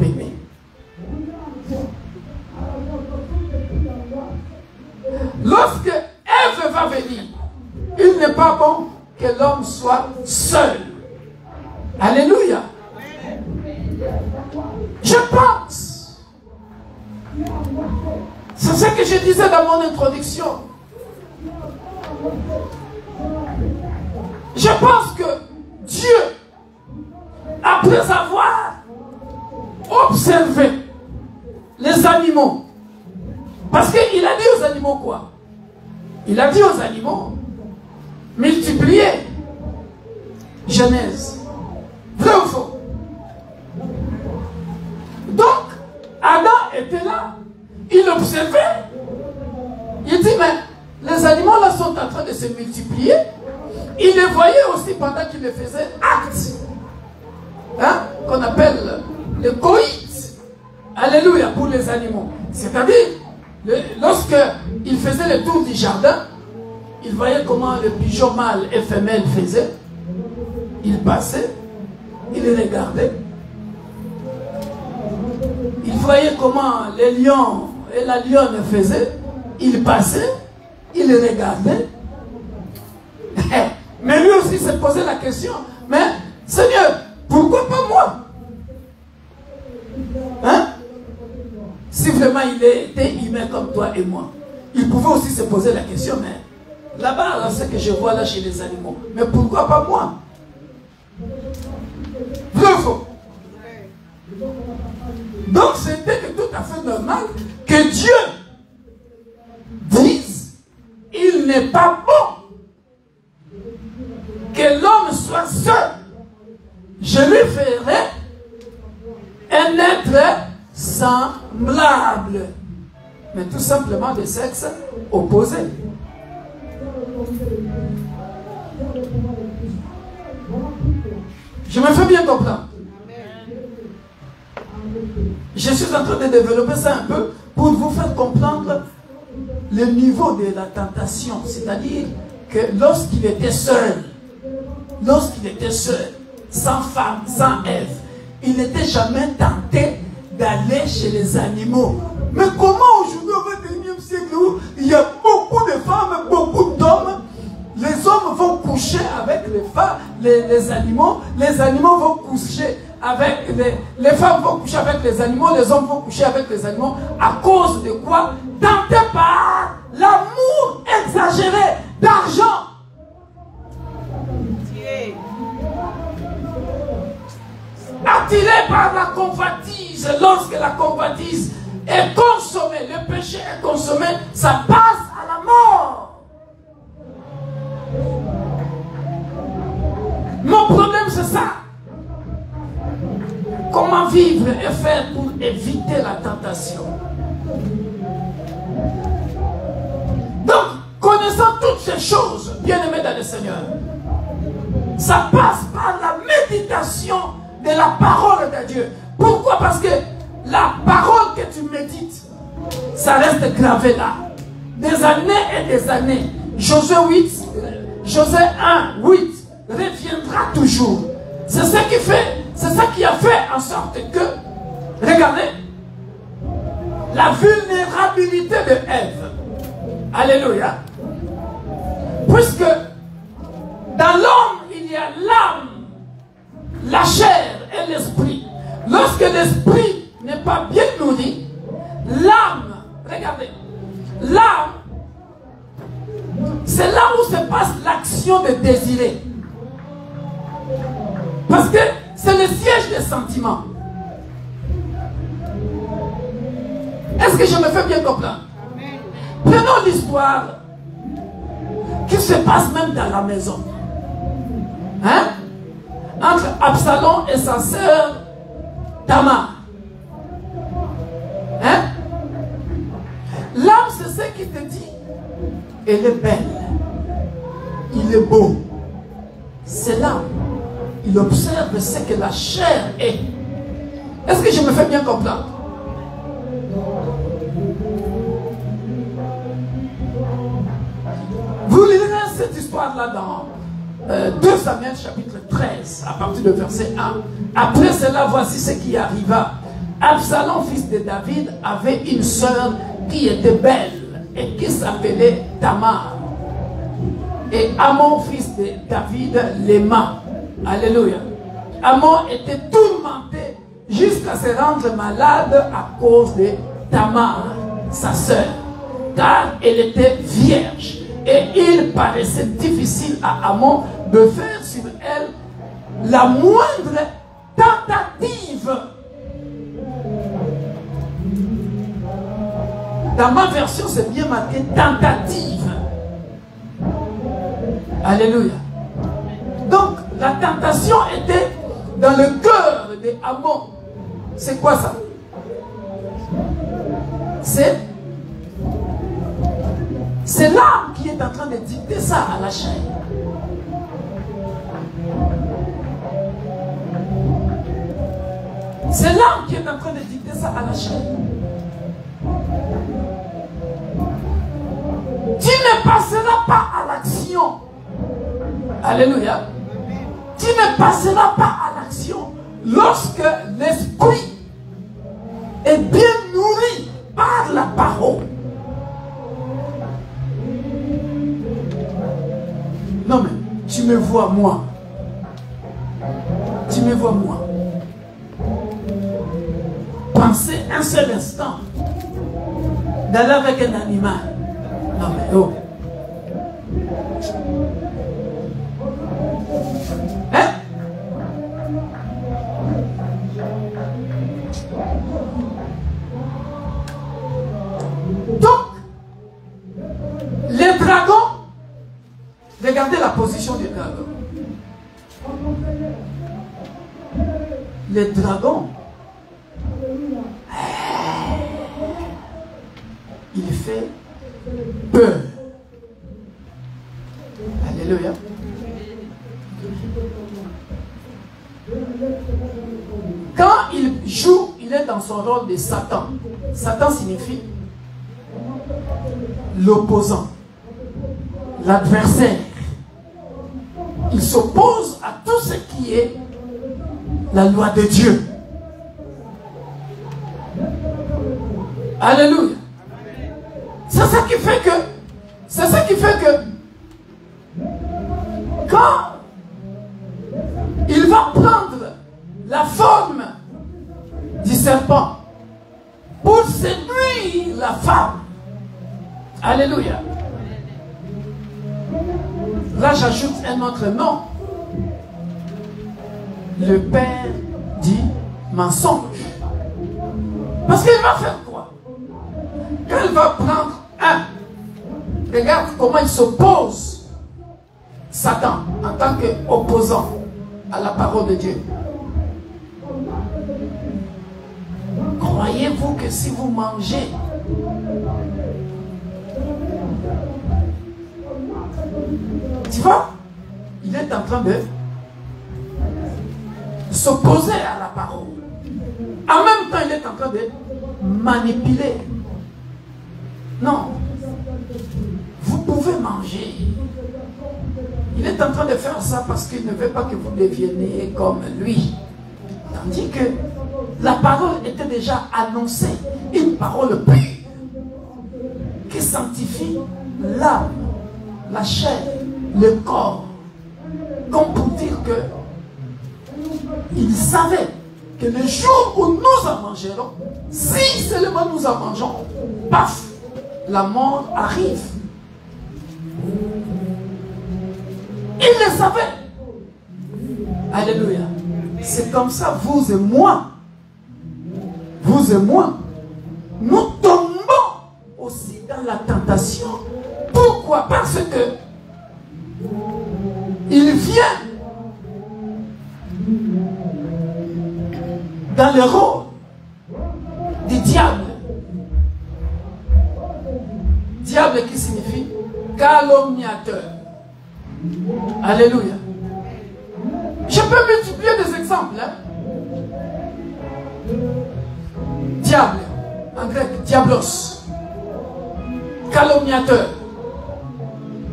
bébé. Lorsque Ève va venir, il n'est pas bon que l'homme soit seul. Alléluia. Je pense, c'est ce que je disais dans mon introduction. Je pense que Dieu, après avoir observé les animaux, parce qu'il a dit aux animaux quoi? Il a dit aux animaux, multipliez. Genèse. Vrai ou faux? Donc, Adam était là. Il observait. Il dit, mais les animaux là sont en train de se multiplier. Il les voyait aussi pendant qu'il les faisait acte. Hein? Qu'on appelle le coït. Alléluia pour les animaux. C'est-à-dire, lorsqu'il faisait le tour du jardin, il voyait comment le pigeon mâle et femelle faisait. Il passait, il les regardait. Il voyait comment les lions et la lionne faisaient. Il passait, il les regardait. Mais lui aussi s'est posé la question, mais Seigneur, pourquoi pas moi? Hein? Si vraiment il était humain comme toi et moi, il pouvait aussi se poser la question, mais là-bas, c'est que je vois là chez les animaux, mais pourquoi pas moi? Vrai ou faux? Donc c'était tout à fait normal que Dieu dise, il n'est pas bon que l'homme soit seul. Je lui ferai un être semblables. Mais tout simplement des sexes opposés. Je me fais bien comprendre. Je suis en train de développer ça un peu pour vous faire comprendre le niveau de la tentation. C'est-à-dire que lorsqu'il était seul, sans femme, sans Ève, il n'était jamais tenté d'aller chez les animaux. Mais comment aujourd'hui au XXIe siècle où il y a beaucoup de femmes, beaucoup d'hommes, les hommes vont coucher avec les animaux vont coucher avec les femmes vont coucher avec les animaux, les hommes vont coucher avec les animaux, à cause de quoi? Tenté par l'amour exagéré d'argent. Attiré par la convoitise, lorsque la convoitise est consommée, le péché est consommé, ça passe à la mort. Mon problème c'est ça. Comment vivre et faire pour éviter la tentation? Donc, connaissant toutes ces choses, bien-aimés dans le Seigneur, ça passe par la méditation de la parole de Dieu. Pourquoi? Parce que la parole que tu médites, ça reste gravé là. Des années et des années. Josué 1:8 reviendra toujours. C'est ça qui a fait en sorte que, regardez, la vulnérabilité de Ève. Alléluia. Puisque dans l'homme, il y a l'âme, la chair et l'esprit. Lorsque l'esprit n'est pas bien nourri, l'âme, regardez, l'âme, c'est là où se passe l'action de désirer. Parce que c'est le siège des sentiments. Est-ce que je me fais bien comprendre? Prenons l'histoire qui se passe même dans la maison. Hein? Entre Absalom et sa sœur Tamar. Hein? L'âme, c'est ce qui te dit, elle est belle, il est beau. C'est l'âme. Il observe ce que la chair est. Est-ce que je me fais bien comprendre? Vous lirez cette histoire-là dans 2 Samuel chapitre 13, à partir du verset 1. Après cela, voici ce qui arriva. Absalom, fils de David, avait une sœur qui était belle et qui s'appelait Tamar. Et Amon, fils de David, l'aima. Alléluia. Amon était tourmenté jusqu'à se rendre malade à cause de Tamar, sa sœur, car elle était vierge. Et il paraissait difficile à Amon de faire sur elle la moindre tentative. Dans ma version, c'est bien marqué tentative. Alléluia. Donc, la tentation était dans le cœur de Amon. C'est quoi ça? C'est l'âme qui est en train de dicter ça à la chair. C'est l'âme qui est en train de dicter ça à la chair. Tu ne passeras pas à l'action. Alléluia. Tu ne passeras pas à l'action lorsque l'esprit est bien nourri par la parole. Non mais, tu me vois moi. Tu me vois moi. Pensez un seul instant d'aller avec un animal. Non mais oh. Hein? Donc, les dragons, regardez la position des dragons. Les dragons peur. Alléluia. Quand il joue, il est dans son rôle de Satan. Satan signifie l'opposant, l'adversaire. Il s'oppose à tout ce qui est la loi de Dieu. Alléluia. C'est ça qui fait que quand il va prendre la forme du serpent pour séduire la femme. Alléluia. Là, j'ajoute un autre nom. Le père dit mensonge. Parce qu'il va faire quoi? Quand il va prendre un, regarde comment il s'oppose, Satan, en tant qu'opposant à la parole de Dieu. Croyez-vous que si vous mangez, tu vois, il est en train de s'opposer à la parole. En même temps, il est en train de manipuler. Non. Vous pouvez manger. Il est en train de faire ça parce qu'il ne veut pas que vous deveniez comme lui. Tandis que la parole était déjà annoncée. Une parole pure qui sanctifie l'âme, la chair, le corps. Comme pour dire que il savait que le jour où nous en mangerons, si seulement nous en mangeons, paf, la mort arrive. Il le savait. Alléluia. C'est comme ça, vous et moi, nous tombons aussi dans la tentation. Pourquoi? Parce que il vient dans le rôle du diable. Diable qui signifie calomniateur. Alléluia. Je peux multiplier des exemples. Hein? Diable, en grec, diablos. Calomniateur.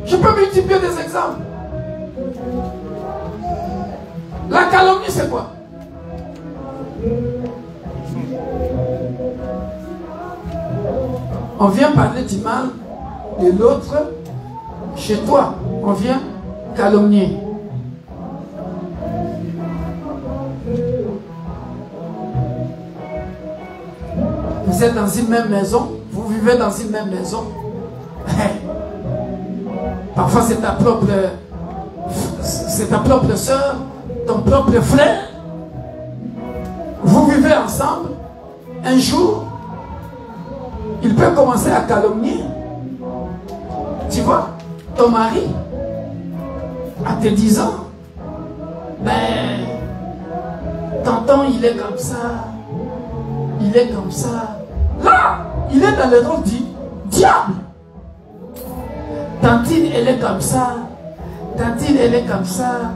Je peux multiplier des exemples. La calomnie, c'est quoi? On vient parler du mal de l'autre chez toi. On vient calomnier. Vous êtes dans une même maison, vous vivez dans une même maison. Parfois c'est ta propre soeur, ton propre frère. Vous vivez ensemble. Un jour, il peut commencer à calomnier. Tu vois, ton mari, à tes 10 ans, ben, tonton, il est comme ça. Il est comme ça. Là, il est dans le rôle du diable. Tantine, elle est comme ça. Tantine, elle est comme ça.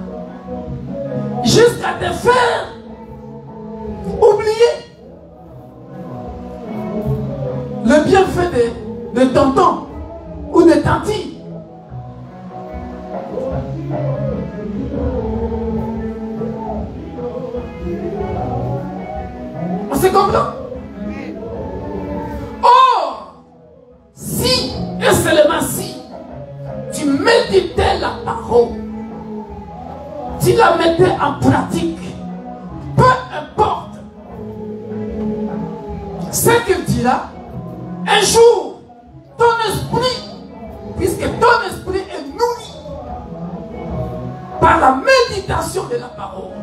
Jusqu'à te faire oublier le bienfait de tonton ou de tantine. On se comprend? Or, si et seulement si tu méditais la parole, tu la mettais en pratique, peu importe ce qu'il dira, un jour, ton esprit, puisque ton esprit est nourri par la méditation de la parole.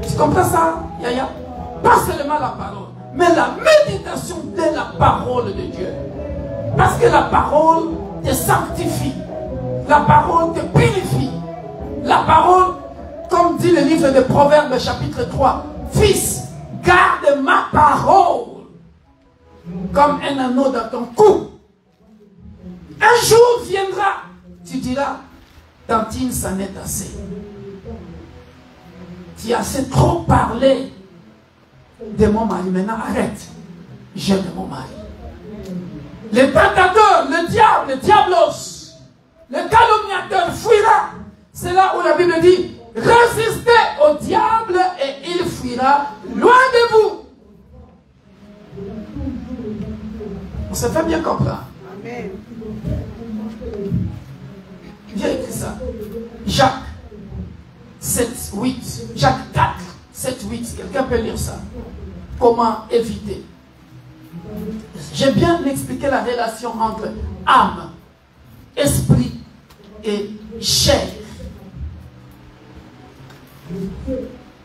Tu comprends ça, Yaya? Pas seulement la parole, mais la méditation de la parole de Dieu. Parce que la parole te sanctifie. La parole te purifie. La parole, comme dit le livre de Proverbes chapitre 3, Fils, garde ma parole comme un anneau dans ton cou. Un jour viendra, tu diras, Tantine, ça n'est assez. Tu as assez trop parlé de mon mari. Maintenant, arrête. J'aime mon mari. Le tentateur, le diablos, le calomniateur fuira. C'est là où la Bible dit, résistez au diable et il fuira loin de vous. On se fait bien comprendre. Amen. J'ai écrit ça. Jacques 7, 8. Jacques 4, 7, 8. Quelqu'un peut lire ça. Comment éviter? J'ai bien expliqué la relation entre âme, esprit et chair.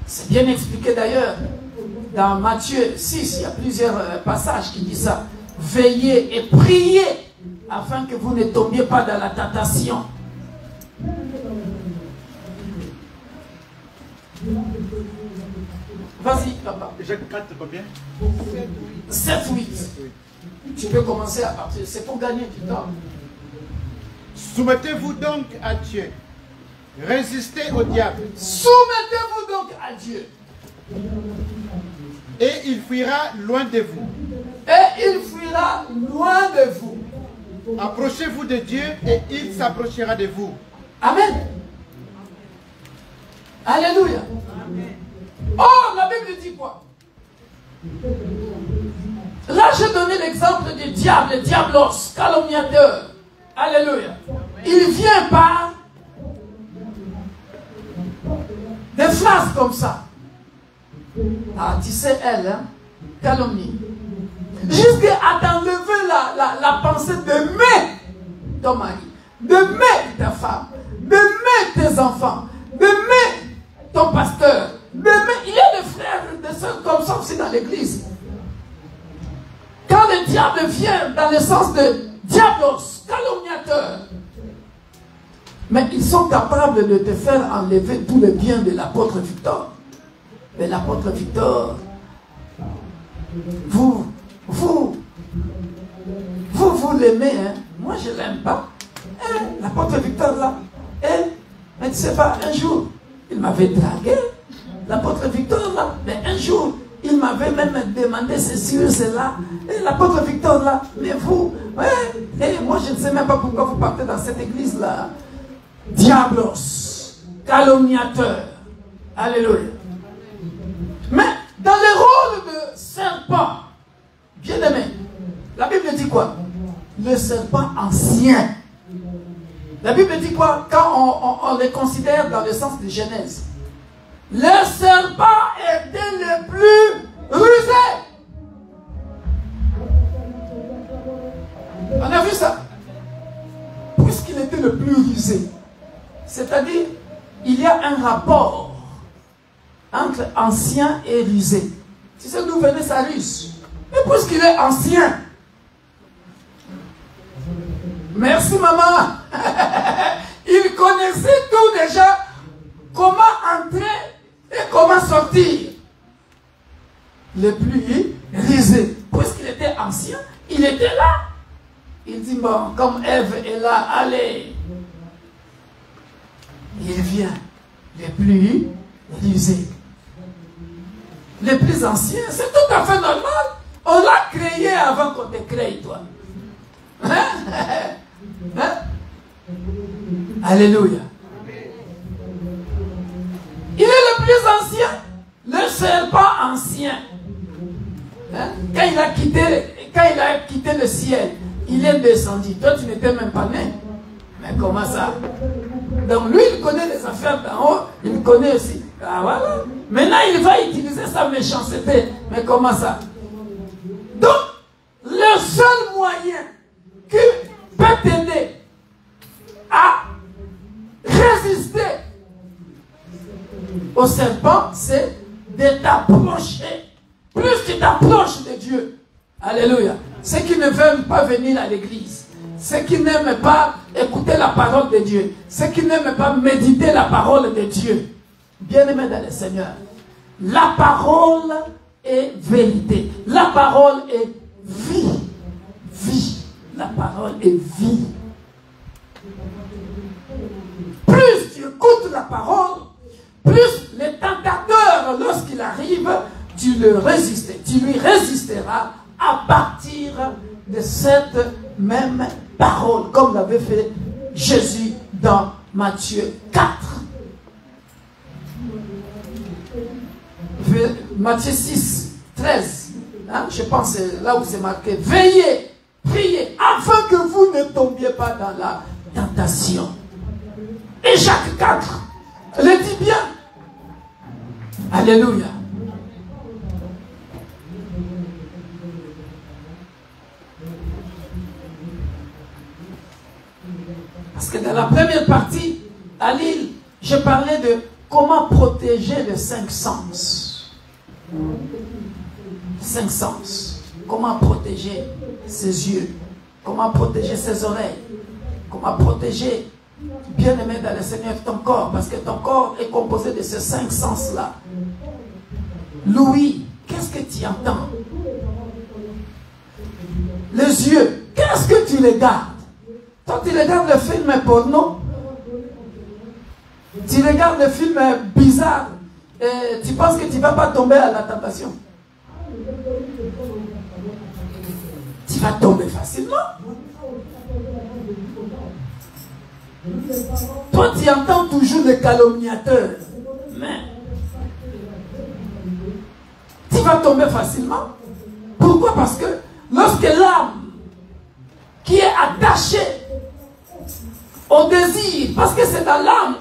C'est bien expliqué d'ailleurs. Dans Matthieu 6, il y a plusieurs passages qui disent ça. Veillez et priez afin que vous ne tombiez pas dans la tentation. Vas-y, papa. Jacques 4, combien? 7, 8. Tu peux commencer à partir. C'est pour gagner du temps. Soumettez-vous donc à Dieu. Résistez au diable. Soumettez-vous donc à Dieu. Et il fuira loin de vous. Et il fuira loin de vous. Approchez-vous de Dieu et il s'approchera de vous. Amen. Alléluia. Oh, la Bible dit quoi? Là, j'ai donné l'exemple du diable, le diablos, calomniateur. Alléluia. Il vient par des phrases comme ça. Ah, tu sais, elle, hein, calomnie. Jusqu'à t'enlever la pensée d'aimer ton mari, d'aimer ta femme, d'aimer tes enfants, d'aimer ton pasteur, d'aimer. Il y a des frères, des soeurs comme ça aussi dans l'église. Quand le diable vient dans le sens de diablos, calomniateur, mais ils sont capables de te faire enlever tout le bien de l'apôtre Victor. Mais l'apôtre Victor, vous l'aimez, hein? Moi je ne l'aime pas. L'apôtre Victor là, mais tu sais pas, un jour, il m'avait dragué, l'apôtre Victor là, mais un jour, il m'avait même demandé ceci ou cela, et l'apôtre Victor là, mais vous, et moi je ne sais même pas pourquoi vous partez dans cette église là. Diablos, calomniateur, alléluia. Mais dans le rôle de serpent, bien aimé, la Bible dit quoi? Le serpent ancien. La Bible dit quoi? Quand on les considère dans le sens de Genèse. Le serpent était le plus rusé. On a vu ça? Puisqu'il était le plus rusé. C'est-à-dire, il y a un rapport entre ancien et rusé. Tu sais d'où venait sa ruse? Mais puisqu'il est ancien. Merci maman. Il connaissait tout déjà. Comment entrer et comment sortir. Le plus rusé. Puisqu'il était ancien, il était là. Il dit, bon, comme Ève est là, allez. Il vient. Le plus rusé. Les plus anciens, c'est tout à fait normal. On l'a créé avant qu'on te crée, toi. Hein? Alléluia. Il est le plus ancien, le serpent ancien. Hein? Quand il a quitté le ciel, il est descendu. Toi, tu n'étais même pas né. Mais comment ça? Donc lui, il connaît les affaires d'en haut, il connaît aussi. Ah voilà. Maintenant, il va utiliser sa méchanceté. Mais comment ça? Donc, le seul moyen qui peut t'aider à résister au serpent, c'est de t'approcher. Plus tu t'approches de Dieu. Alléluia. Ceux qui ne veulent pas venir à l'église, ceux qui n'aiment pas écouter la parole de Dieu, ceux qui n'aiment pas méditer la parole de Dieu, bien-aimés dans le Seigneur, la parole est vérité. La parole est vie. Vie. La parole est vie. Plus tu écoutes la parole, plus le tentateur, lorsqu'il arrive, tu lui résisteras à partir de cette même parole, comme l'avait fait Jésus dans Matthieu 4. Matthieu 6, 13. Hein, je pense c'est là où c'est marqué. Veillez, priez, afin que vous ne tombiez pas dans la tentation. Et Jacques 4 le dit bien. Alléluia. Parce que dans la première partie, à Lille, je parlais de comment protéger les 5 sens. 5 sens. Comment protéger ses yeux. Comment protéger ses oreilles. Comment protéger, bien-aimé dans le Seigneur, ton corps. Parce que ton corps est composé de ces 5 sens-là. L'ouïe, qu'est-ce que tu entends? Les yeux, qu'est-ce que tu regardes? Toi, tu regardes le film porno, tu regardes le film bizarre, et tu penses que tu ne vas pas tomber à la tentation. Tu vas tomber facilement. Toi, tu entends toujours les calomniateurs, mais tu vas tomber facilement. Pourquoi? Parce que lorsque l'âme qui est attachée au désir, parce que c'est dans l'âme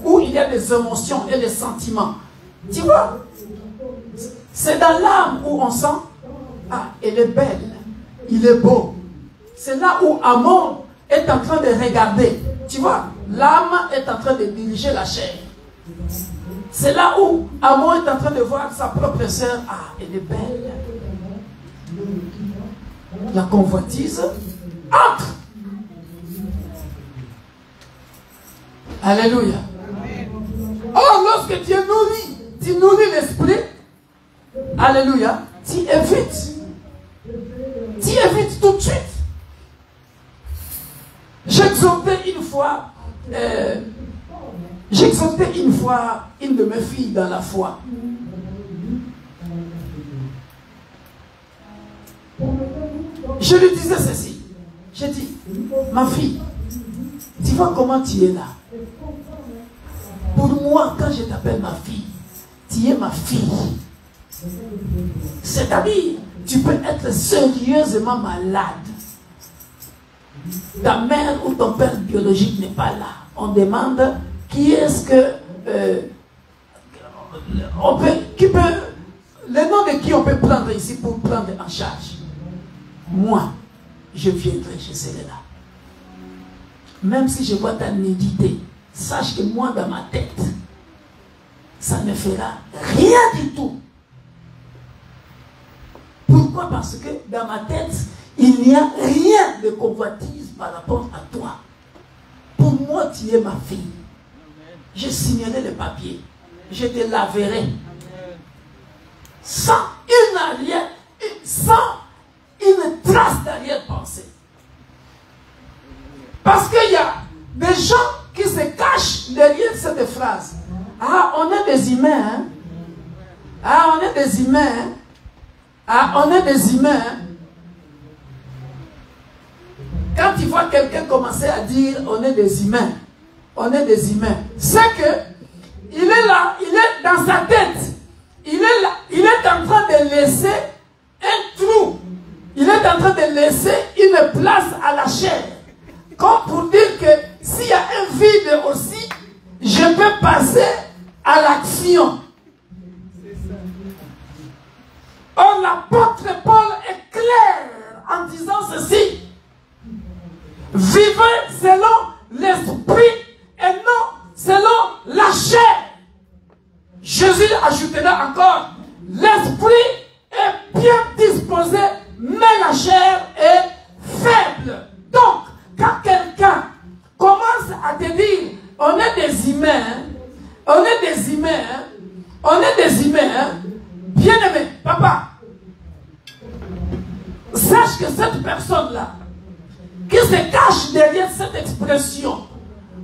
où il y a des émotions et des sentiments. Tu vois, c'est dans l'âme où on sent, ah, elle est belle, il est beau. C'est là où Amon est en train de regarder. Tu vois, l'âme est en train de diriger la chair. C'est là où Amon est en train de voir sa propre sœur, ah, elle est belle. La convoitise entre. Alléluia. Or, lorsque tu es nourri, tu nourris l'esprit. Alléluia. Tu évites. Tu évites tout de suite. J'exhortais une fois une de mes filles dans la foi. Je lui disais ceci. J'ai dit, ma fille, tu vois comment tu es là. Pour moi, quand je t'appelle ma fille, tu es ma fille. C'est-à-dire, tu peux être sérieusement malade. Ta mère ou ton père biologique n'est pas là. On demande qui est-ce que... le nom de qui on peut prendre ici pour prendre en charge. Moi, je viendrai, je serai là. Même si je vois ta nudité, sache que moi, dans ma tête, ça ne fera rien du tout. Pourquoi? Parce que dans ma tête, il n'y a rien de convoitise par rapport à toi. Pour moi, tu es ma fille. Je signerai le papier. Je te laverai. Sans une arrière, sans une trace d'arrière-pensée. Parce qu'il y a des gens qui se cachent derrière cette phrase. Ah, on est des humains. Hein? Ah, on est des humains. Hein? Ah, on est des humains. Hein? Quand tu vois quelqu'un commencer à dire on est des humains, on est des humains, c'est que il est là, il est dans sa tête. Il est là, il est en train de laisser un trou. Il est en train de laisser une place à la chair. Comme pour dire que s'il y a un vide aussi, je peux passer à l'action. Or, l'apôtre Paul est clair en disant ceci. Vivez selon l'esprit et non selon la chair. Jésus ajoutera encore, l'esprit est bien disposé, mais la chair est faible. Donc, quand quelqu'un commence à te dire, on est des humains, on est des humains, on est des humains, bien aimé, papa, sache que cette personne-là, qui se cache sache derrière cette expression,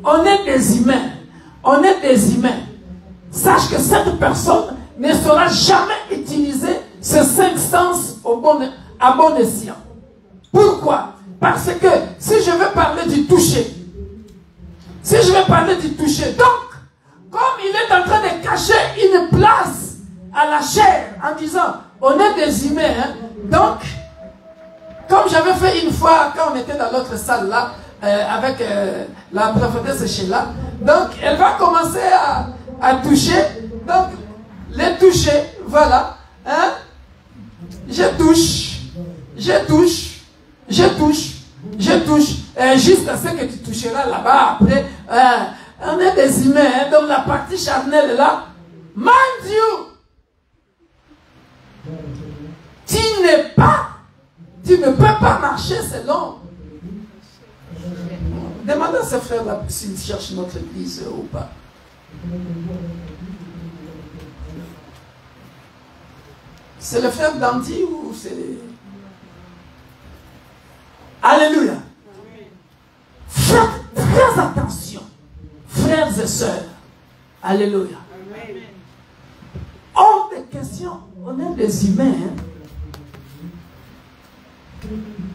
on est des humains. On est des humains. Sache que cette personne ne saura jamais utiliser ces 5 sens à bon escient. Pourquoi? Parce que si je veux parler du toucher, donc, comme il est en train de cacher une place à la chair en disant, on est des humains, hein, donc, comme j'avais fait une fois quand on était dans l'autre salle là, avec la prophétesse Sheila, donc elle va commencer à toucher, donc les toucher, voilà, hein, je touche, jusqu'à ce que tu toucheras là-bas après, on est des humains, hein, donc la partie charnelle là, mind you, tu ne peux pas marcher selon. Demandez à ces frères-là s'ils cherchent notre église ou pas. C'est le frère Dandy ou c'est... Alléluia. Faites très attention, frères et sœurs. Alléluia. Hors de question, on est des humains. Hein?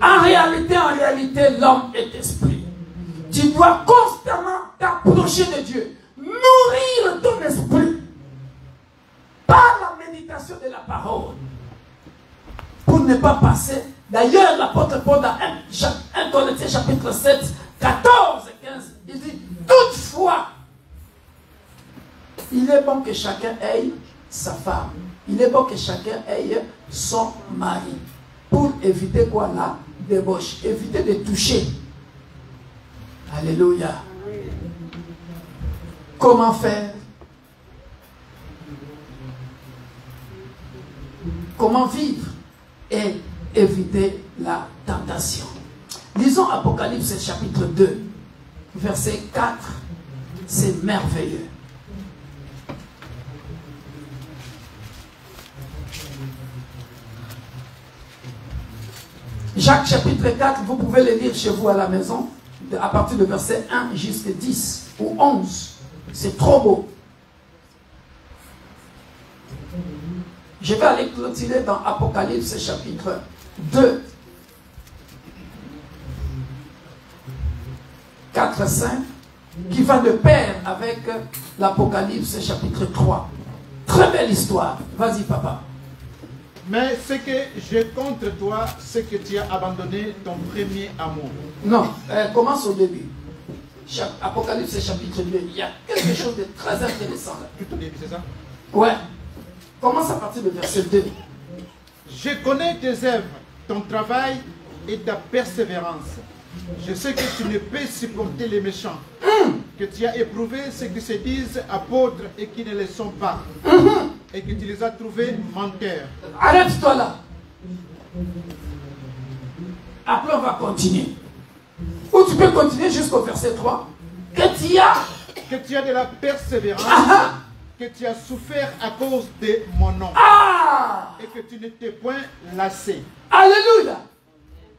En réalité, l'homme est esprit. Tu dois constamment t'approcher de Dieu. Nourrir ton esprit par la méditation de la parole. Pour ne pas passer. D'ailleurs, l'apôtre Paul dans 1 Corinthiens chapitre 7, 14 et 15, il dit, toutefois, il est bon que chacun ait sa femme. Il est bon que chacun ait son mari. Pour éviter quoi là? Débauche. Éviter de toucher. Alléluia. Comment faire? Comment vivre et éviter la tentation? Lisons Apocalypse chapitre 2, verset 4. C'est merveilleux. Jacques chapitre 4, vous pouvez le lire chez vous à la maison, à partir de verset 1 jusqu'à 10 ou 11. C'est trop beau. Je vais aller clôturer dans Apocalypse chapitre 2, 4, 5, qui va de pair avec l'Apocalypse chapitre 3. Très belle histoire. Vas-y, papa. Mais ce que j'ai contre toi, c'est que tu as abandonné ton premier amour. Non, commence au début. Apocalypse chapitre 2. Il y a quelque chose de très intéressant là. Tout au début, c'est ça? Ouais. Commence à partir du verset 2. Je connais tes œuvres, ton travail et ta persévérance. Je sais que tu ne peux supporter les méchants. Que tu as éprouvé ceux qui se disent apôtres et qui ne le sont pas. Et que tu les as trouvés menteurs. Arrête-toi là. Après, on va continuer. Ou tu peux continuer jusqu'au verset 3. Que tu as de la persévérance. Que tu as souffert à cause de mon nom. Et que tu ne t'es point lassé. Alléluia.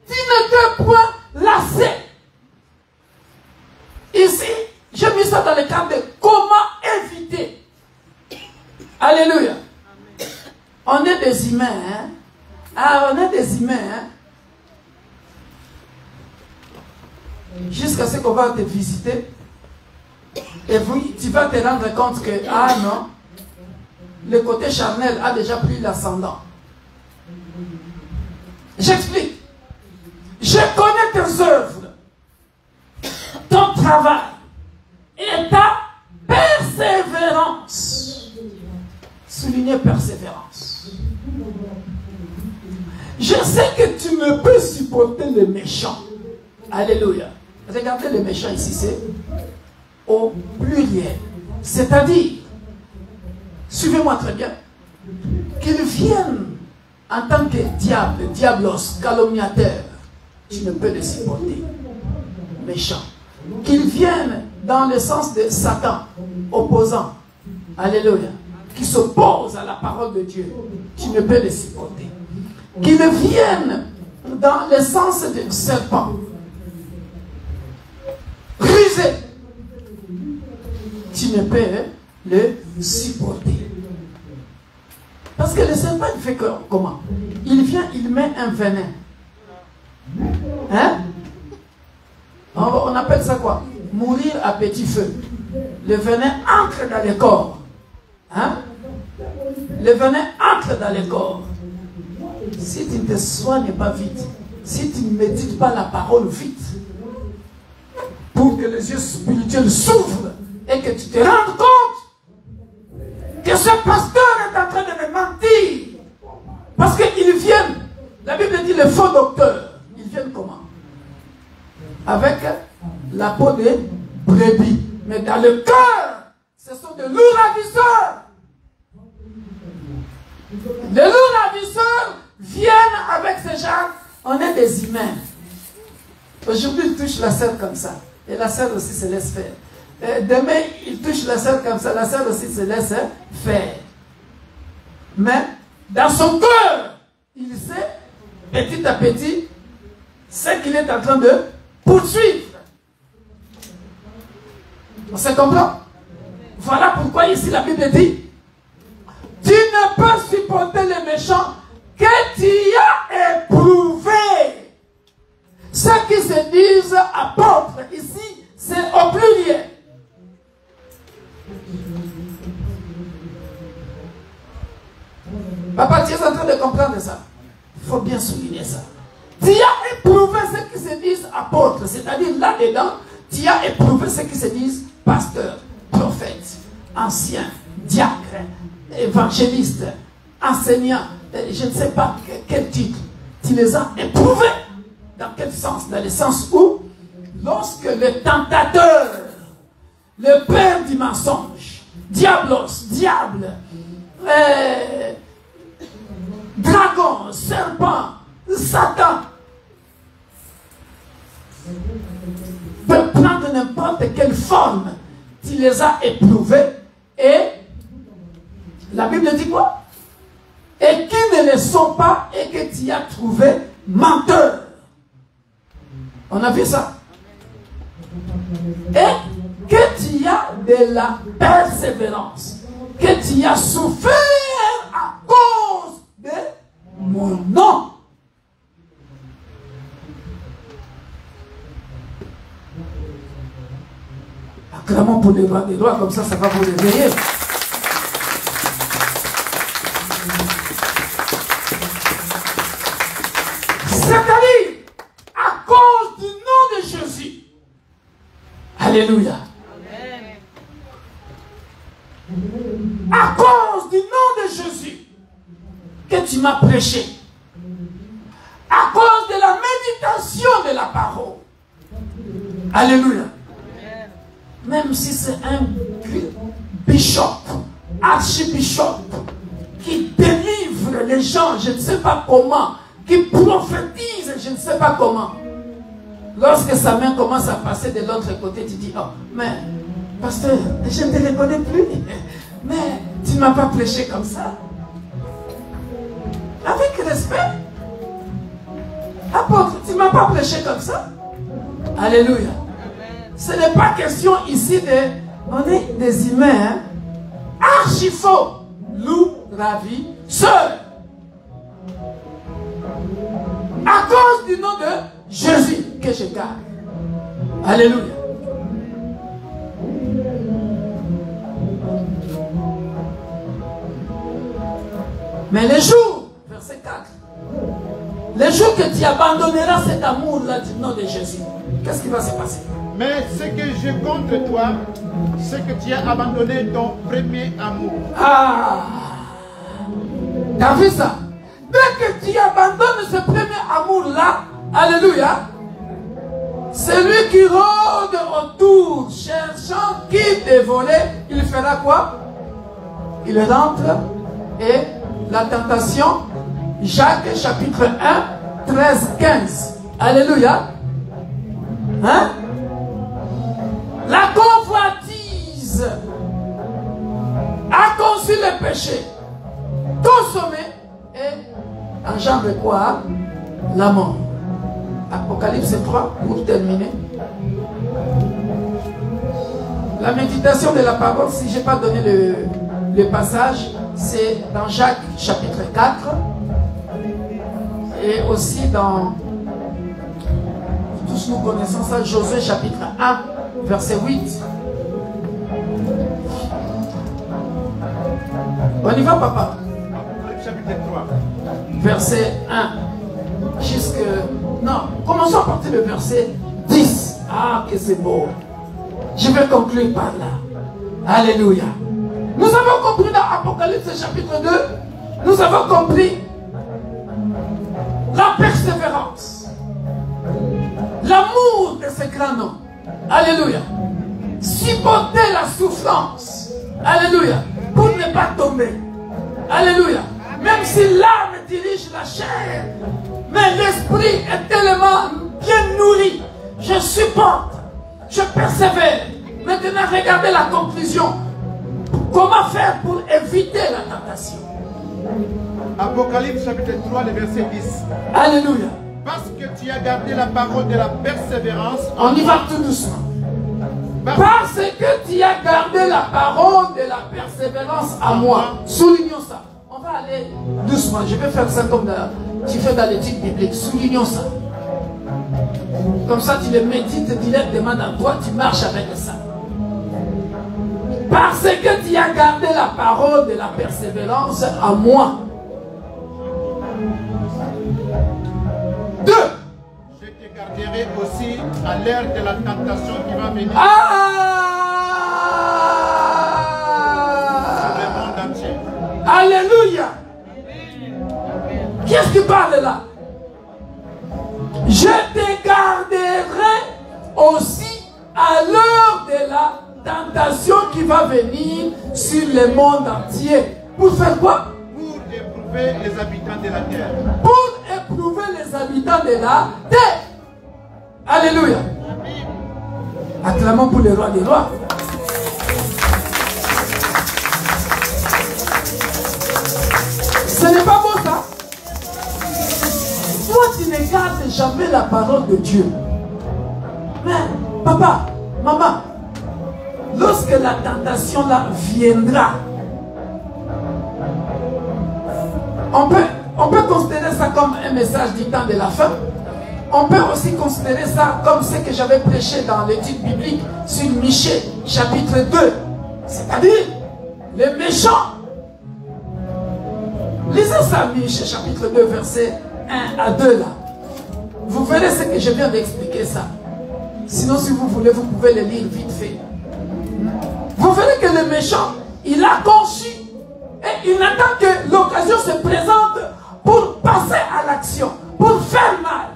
Tu ne t'es point lassé. Ici, j'ai mis ça dans le cadre de comment éviter. Alléluia. On est des humains. Hein? Ah, on est des humains. Hein? Jusqu'à ce qu'on va te visiter. Et tu vas te rendre compte que, ah non, le côté charnel a déjà pris l'ascendant. J'explique. Je connais tes œuvres, ton travail et ta persévérance. Soulignez persévérance. Je sais que tu ne peux supporter les méchants. Alléluia. Regardez les méchants ici, c'est au pluriel. C'est-à-dire, suivez-moi très bien, qu'ils viennent en tant que diable, diablos, calomniateur, tu ne peux les supporter. Méchant. Qu'ils viennent dans le sens de Satan, opposant. Alléluia. Qui s'oppose à la parole de Dieu, tu ne peux les supporter. Qu'ils viennent dans le sens du serpent. ne peux le supporter. Parce que le serpent, il fait comment? Il vient, il met un venin. Hein? On appelle ça quoi? Mourir à petit feu. Le venin entre dans le corps. Hein? Le venin entre dans le corps. Si tu ne te soignes pas vite, si tu ne médites pas la parole vite, pour que les yeux spirituels s'ouvrent et que tu te rendes compte que ce pasteur est en train de me mentir. Parce qu'ils viennent, la Bible dit les faux docteurs, ils viennent comment? Avec la peau de brebis. Mais dans le cœur, ce sont de lourds ravisseurs. Les lourds ravisseurs viennent avec ces gens. On est des humains. Aujourd'hui, ils touchent la sœur comme ça. Et la sœur aussi se laisse faire. Demain, ils touchent la sœur comme ça. La sœur aussi se laisse faire. Mais dans son cœur, il sait, petit à petit, ce qu'il est en train de poursuivre. On se comprend? Voilà pourquoi ici la Bible dit, tu ne peux supporter les méchants que tu as éprouvé. Ceux qui se disent apôtres, ici, c'est au pluriel. Papa, tu es en train de comprendre ça. Il faut bien souligner ça. Tu as éprouvé ceux qui se disent apôtres, c'est-à-dire là-dedans, tu as éprouvé ceux qui se disent pasteurs, prophètes, anciens, diacres, évangélistes, enseignants, je ne sais pas quel titre. Tu les as éprouvés. Dans quel sens? Dans le sens où, lorsque le tentateur, le père du mensonge, diablos, diable, dragon, serpent, Satan, peut prendre n'importe quelle forme, tu les as éprouvés et la Bible dit quoi? Et qui ne le sont pas et que tu as trouvé menteurs. On a vu ça. Et que tu as de la persévérance, que tu as souffert à cause de mon nom. Acclamons pour les rois des rois, comme ça va vous réveiller. C'est-à-dire, à cause du nom de Jésus. Alléluia. Amen. À cause du nom de Jésus que tu m'as prêché. À cause de la méditation de la parole. Alléluia. Même si c'est un bishop, archibishop, qui délivre les gens, je ne sais pas comment, qui prophétise, je ne sais pas comment. Lorsque sa main commence à passer de l'autre côté, tu dis, oh, mais, pasteur, je ne te reconnais plus. Mais tu ne m'as pas prêché comme ça. Avec respect. Apôtre, tu ne m'as pas prêché comme ça. Alléluia. Ce n'est pas question ici de... On est des humains, hein? Archi faux. Loup, ravi, sœur. À cause du nom de Jésus que je garde. Alléluia. Mais les jours, verset 4, les jours que tu abandonneras cet amour-là du nom de Jésus, qu'est-ce qui va se passer? Mais ce que j'ai contre toi, c'est que tu as abandonné ton premier amour. Ah! T'as vu ça? Dès que tu abandonnes ce premier amour-là, alléluia, celui qui rôde autour, cherchant qui dévoler, il fera quoi? Il rentre et la tentation, Jacques chapitre 1, 13, 15. Alléluia. Hein? La convoitise a conçu le péché, consommé et engendre quoi? La mort. Apocalypse 3 pour terminer. La méditation de la parole, si je n'ai pas donné le passage, c'est dans Jacques chapitre 4 et aussi dans, tous nous connaissons ça, Josué chapitre 1, verset 8. On y va, papa? Chapitre 3. Verset 1 jusque... Non, commençons à partir du verset 10. Ah, que c'est beau. Je vais conclure par là. Alléluia. Nous avons compris dans Apocalypse chapitre 2, nous avons compris la persévérance, l'amour de ce grand nom. Alléluia. Supporter la souffrance. Alléluia. Pour ne pas tomber. Alléluia. Même si l'âme dirige la chair, mais l'esprit est tellement bien nourri. Je supporte. Je persévère. Maintenant, regardez la conclusion. Comment faire pour éviter la tentation? Apocalypse chapitre 3, le verset 10. Alléluia. Parce que tu as gardé la parole de la persévérance. On y va tout doucement. Parce que tu as gardé la parole de la persévérance à moi. Soulignons ça. On va aller doucement. Je vais faire ça comme tu fais dans l'étude biblique. Soulignons ça. Comme ça, tu le médites directement dans toi, tu marches avec ça. Parce que tu as gardé la parole de la persévérance à moi. 2. Je te garderai aussi à l'heure de la tentation qui va venir sur le monde entier. Alléluia. Qu'est-ce qui parle là? Je te garderai aussi à l'heure de la tentation qui va venir sur le monde entier. Pour faire quoi? Pour éprouver les habitants de la terre. Pour éprouver les habitants de la terre. Alléluia. Acclamons pour le roi des rois. Ce n'est pas beau ça? Toi, tu ne gardes jamais la parole de Dieu. Mais, papa, maman, lorsque la tentation là viendra, on peut considérer ça comme un message du temps de la fin. On peut aussi considérer ça comme ce que j'avais prêché dans l'étude biblique sur Michée, chapitre 2. C'est-à-dire, les méchants. Lisez ça, Michée, chapitre 2, verset 1 à 2 là. Vous verrez ce que je viens d'expliquer ça. Sinon, si vous voulez, vous pouvez le lire vite fait. Vous verrez que le méchant, il a conçu et il attend que l'occasion se présente pour passer à l'action, pour faire mal.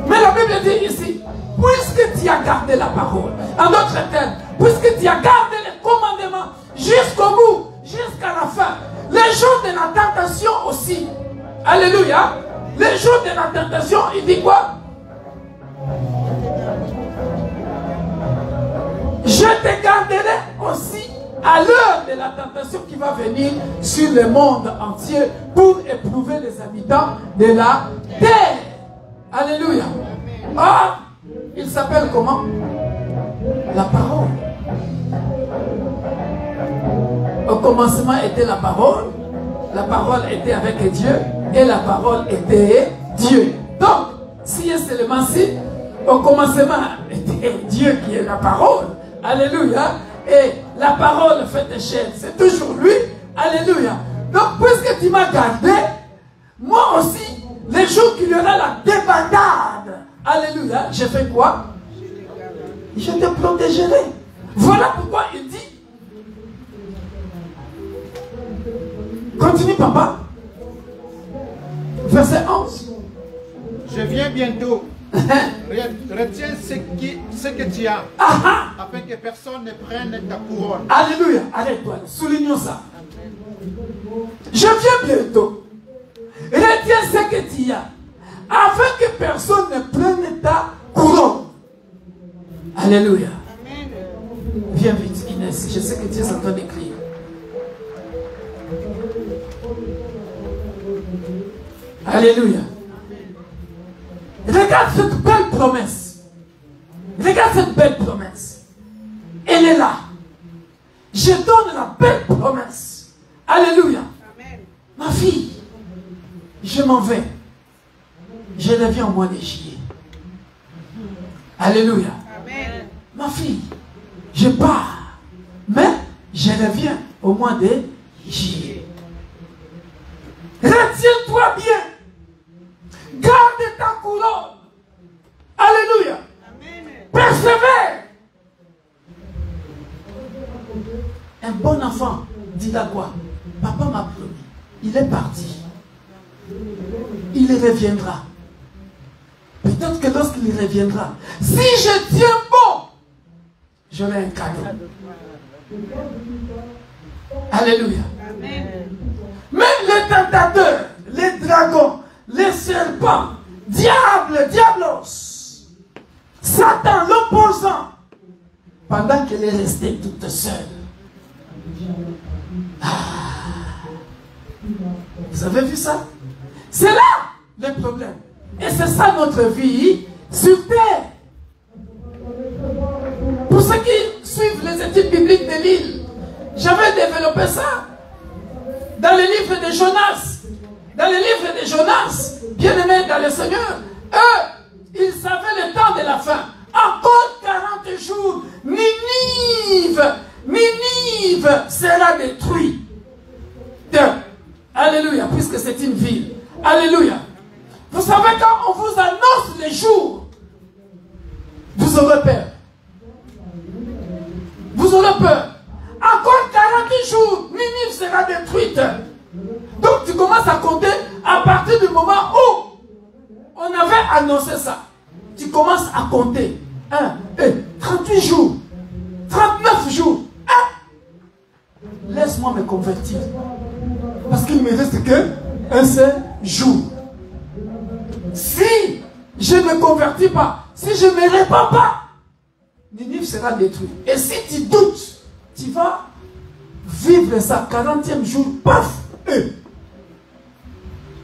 Mais la Bible dit ici, puisque tu as gardé la parole, en d'autres termes, puisque tu as gardé les commandements jusqu'au bout, jusqu'à la fin, les jours de la tentation aussi, alléluia, les jours de la tentation, il dit quoi? Je te garderai aussi à l'heure de la tentation qui va venir sur le monde entier pour éprouver les habitants de la terre. Alléluia. Or, il s'appelle comment? La parole. Au commencement était la parole était avec Dieu et la parole était Dieu. Donc, si est seulement si, au commencement était Dieu qui est la parole. Alléluia. Et la parole faite chair, c'est toujours lui. Alléluia. Donc, puisque tu m'as gardé, moi aussi, les jours qu'il y aura la débandade, alléluia, j'ai fait quoi? Je te protégerai. Voilà pourquoi il dit. Continue, papa. Verset 11. Je viens bientôt. Retiens ce que tu as, afin que personne ne prenne ta couronne. Alléluia. Arrête-toi. Soulignons ça. Je viens bientôt. Retiens ce que tu as, afin que personne ne prenne ta couronne. Alléluia. Viens vite, Inès. Je sais que tu es en train d'écrire. Alléluia. Regarde cette belle promesse. Regarde cette belle promesse. Et m'en vais. Je reviens au mois de juillet. Alléluia. Amen. Ma fille, je pars, mais je reviens au mois de juillet. Retiens-toi bien. Garde ta couronne. Alléluia. Amen. Persévère. Un bon enfant dira quoi? Papa m'a promis. Il est parti. Il reviendra. Peut-être que lorsqu'il reviendra, si je tiens bon, j'aurai un cadeau. Alléluia. Amen. Même les tentateurs, les dragons, les serpents, diable, diablos, Satan l'opposant, pendant qu'elle est restée toute seule. Ah. Vous avez vu ça? C'est là le problème. Et c'est ça notre vie sur terre. Pour ceux qui suivent les études bibliques de l'île, j'avais développé ça dans le livre de Jonas. Dans le livre de Jonas, bien-aimés dans le Seigneur, eux, ils savaient le temps de la fin. Encore 40 jours, Ninive sera détruite. Alléluia, puisque c'est une ville. Alléluia. Vous savez, quand on vous annonce les jours, vous aurez peur. Vous aurez peur. Encore 40 jours, Ninive sera détruite. Donc tu commences à compter à partir du moment où on avait annoncé ça. Tu commences à compter. 38 jours, 39 jours. Laisse-moi me convertir. Parce qu'il ne me reste qu'un seul jour. Si je ne me convertis pas, si je ne me répands pas, Ninive sera détruit. Et si tu doutes, tu vas vivre ça 40e jour, paf!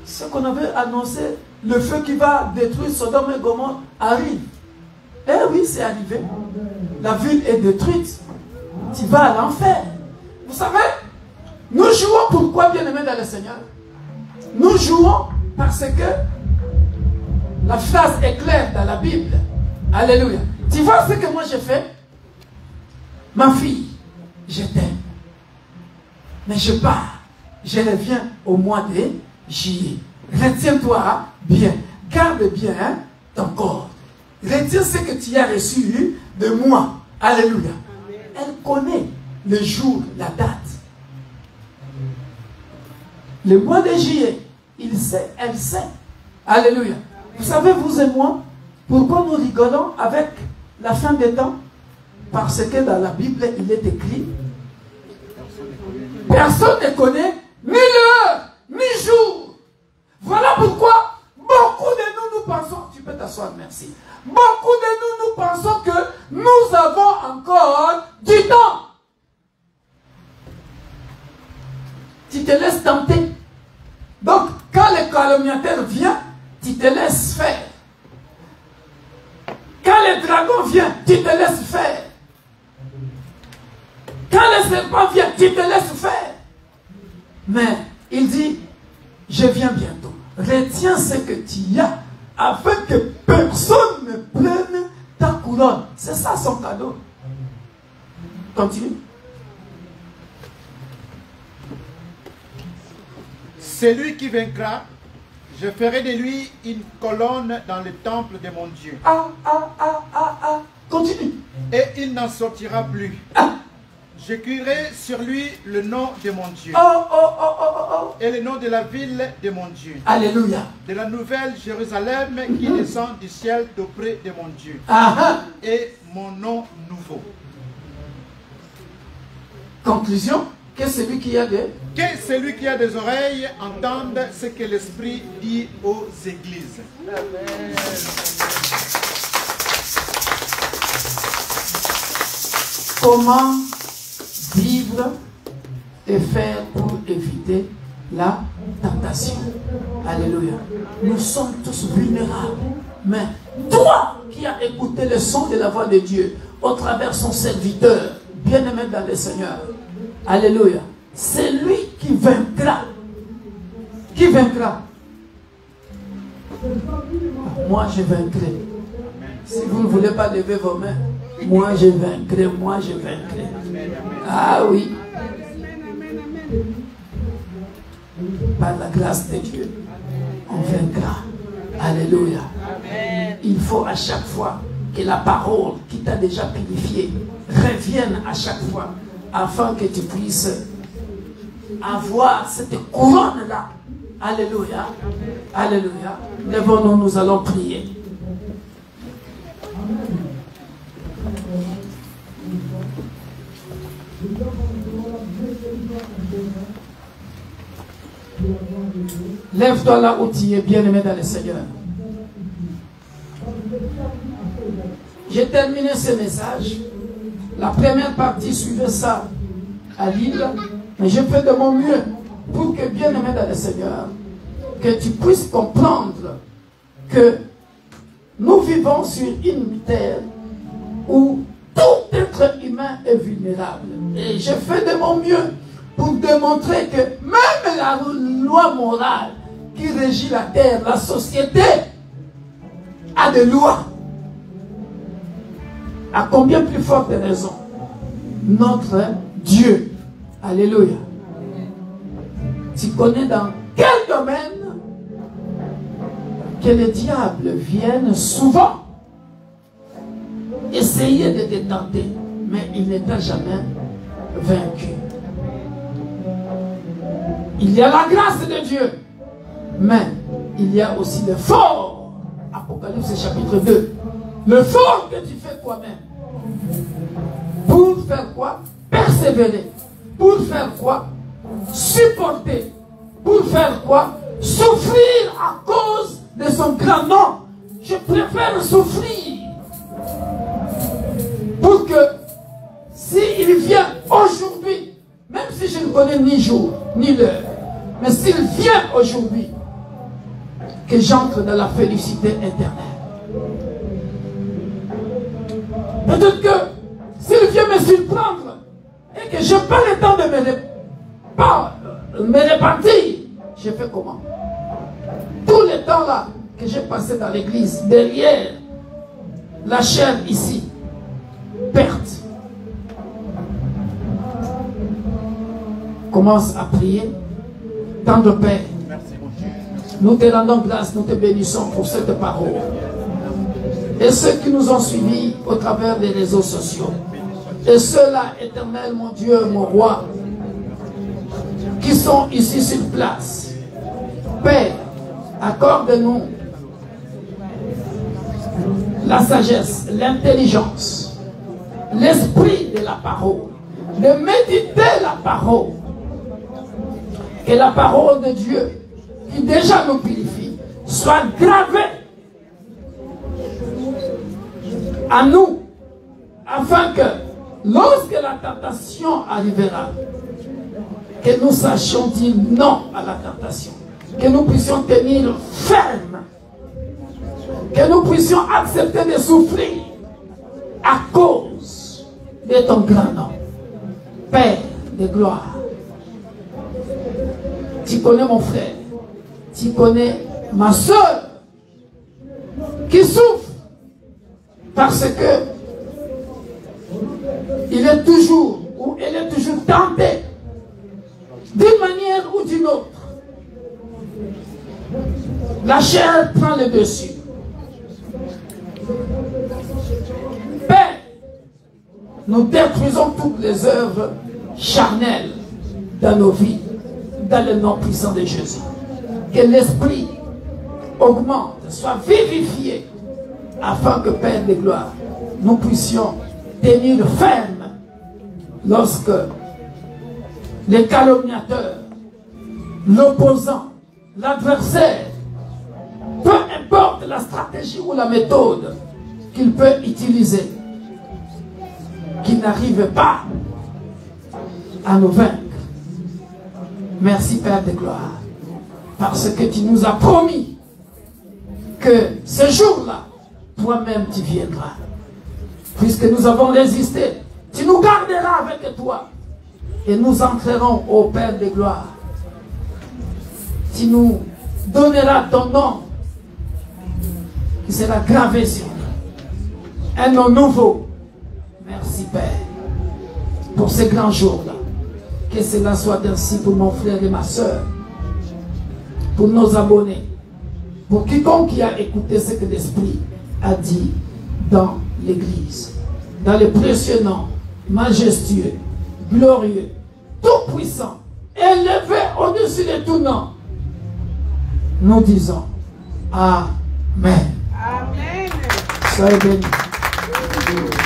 Ce qu'on avait annoncé, le feu qui va détruire Sodome et Gomorrhe arrive. Eh oui, c'est arrivé. La ville est détruite. Tu vas à l'enfer. Vous savez, nous jouons pourquoi, bien-aimés dans le Seigneur? Nous jouons parce que la phrase est claire dans la Bible. Alléluia. Tu vois ce que moi j'ai fait? Ma fille, je t'aime. Mais je pars. Je reviens au mois de juillet. Retiens-toi bien. Garde bien ton corps. Retiens ce que tu as reçu de moi. Alléluia. Elle connaît le jour, la date. Le mois de juillet, il sait, elle sait. Alléluia. Vous savez, vous et moi, pourquoi nous rigolons avec la fin des temps? Parce que dans la Bible, il est écrit, personne ne connaît ni l'heure, ni jour. Voilà pourquoi beaucoup de nous pensons, tu peux t'asseoir, merci. Beaucoup de nous pensons que nous avons encore du temps. Tu te laisses tenter. Donc, quand le calomniateur vient, tu te laisses faire. Quand le dragon vient, tu te laisses faire. Quand le serpent vient, tu te laisses faire. Mais il dit, je viens bientôt. Retiens ce que tu as afin que personne ne prenne ta couronne. C'est ça son cadeau. Continue. Celui qui vaincra, je ferai de lui une colonne dans le temple de mon Dieu. Continue. Et il n'en sortira plus. J'écrirai sur lui le nom de mon Dieu. Et le nom de la ville de mon Dieu. Alléluia. De la nouvelle Jérusalem qui descend du ciel d'auprès de mon Dieu. Et mon nom nouveau. Conclusion. Que celui qui a des... Que celui qui a des oreilles entende ce que l'Esprit dit aux églises. Amen. Comment vivre et faire pour éviter la tentation? Alléluia. Nous sommes tous vulnérables. Mais toi qui as écouté le son de la voix de Dieu au travers son serviteur, bien-aimé dans le Seigneur, alléluia, c'est lui qui vaincra. Qui vaincra? Moi, je vaincrai. Si vous ne voulez pas lever vos mains, moi, je vaincrai, moi, je vaincrai. Ah oui. Par la grâce de Dieu, on vaincra. Alléluia. Il faut à chaque fois que la parole qui t'a déjà purifié revienne à chaque fois, afin que tu puisses avoir cette couronne-là. Alléluia. Alléluia. Lèvons-nous, nous allons prier. Lève-toi là où tu es, bien-aimé dans le Seigneur. J'ai terminé ce message. La première partie suivait ça à Lille. Mais je fais de mon mieux pour que, bien-aimé dans le Seigneur, que tu puisses comprendre que nous vivons sur une terre où tout être humain est vulnérable. Et je fais de mon mieux pour démontrer que même la loi morale qui régit la terre, la société, a des lois. À combien plus forte raison? Notre Dieu. Alléluia. Tu connais dans quel domaine que le diable vienne souvent essayer de te tenter, mais il n'est jamais vaincu. Il y a la grâce de Dieu, mais il y a aussi le fort. Apocalypse chapitre 2. Le fort que tu fais toi-même. Pour faire quoi? Persévérer. Pour faire quoi? Supporter. Pour faire quoi? Souffrir à cause de son grand nom. Je préfère souffrir. Pour que s'il vient aujourd'hui, même si je ne connais ni jour, ni l'heure, mais s'il vient aujourd'hui, que j'entre dans la félicité éternelle. Peut-être que s'il vient me surprendre et que je n'ai pas le temps de me repentir, je fais comment? Tout le temps là que j'ai passé dans l'église, derrière la chair ici, perte. Commence à prier. Tendre Père, nous te rendons grâce, nous te bénissons pour cette parole. Et ceux qui nous ont suivis au travers des réseaux sociaux. Et ceux-là, éternel, mon Dieu, mon roi, qui sont ici sur place. Père, accorde-nous la sagesse, l'intelligence, l'esprit de la parole, de méditer la parole. Que la parole de Dieu, qui déjà nous purifie, soit gravée à nous, afin que lorsque la tentation arrivera, que nous sachions dire non à la tentation, que nous puissions tenir ferme, que nous puissions accepter de souffrir à cause de ton grand nom. Père de gloire, tu connais mon frère, tu connais ma soeur qui souffre parce que il est toujours ou elle est toujours tentée d'une manière ou d'une autre. La chair prend le dessus. Père, nous détruisons toutes les œuvres charnelles dans nos vies, dans le nom puissant de Jésus. Que l'esprit augmente, soit vivifié, afin que, Père de gloire, nous puissions tenir ferme lorsque les calomniateurs, l'opposant, l'adversaire, peu importe la stratégie ou la méthode qu'il peut utiliser, qu'il n'arrive pas à nous vaincre. Merci Père de gloire, parce que tu nous as promis que ce jour-là, toi-même tu viendras. Puisque nous avons résisté, tu nous garderas avec toi et nous entrerons au Père de gloire. Tu nous donneras ton nom il sera gravé sur nous. Un nom nouveau. Merci Père pour ces grands jours-là. Que cela soit ainsi pour mon frère et ma soeur, pour nos abonnés, pour quiconque qui a écouté ce que l'Esprit a dit dans l'Église. Dans le précieux nom, majestueux, glorieux, tout-puissant, élevé au-dessus de tout nom, nous disons Amen. Amen. Soyez bénis.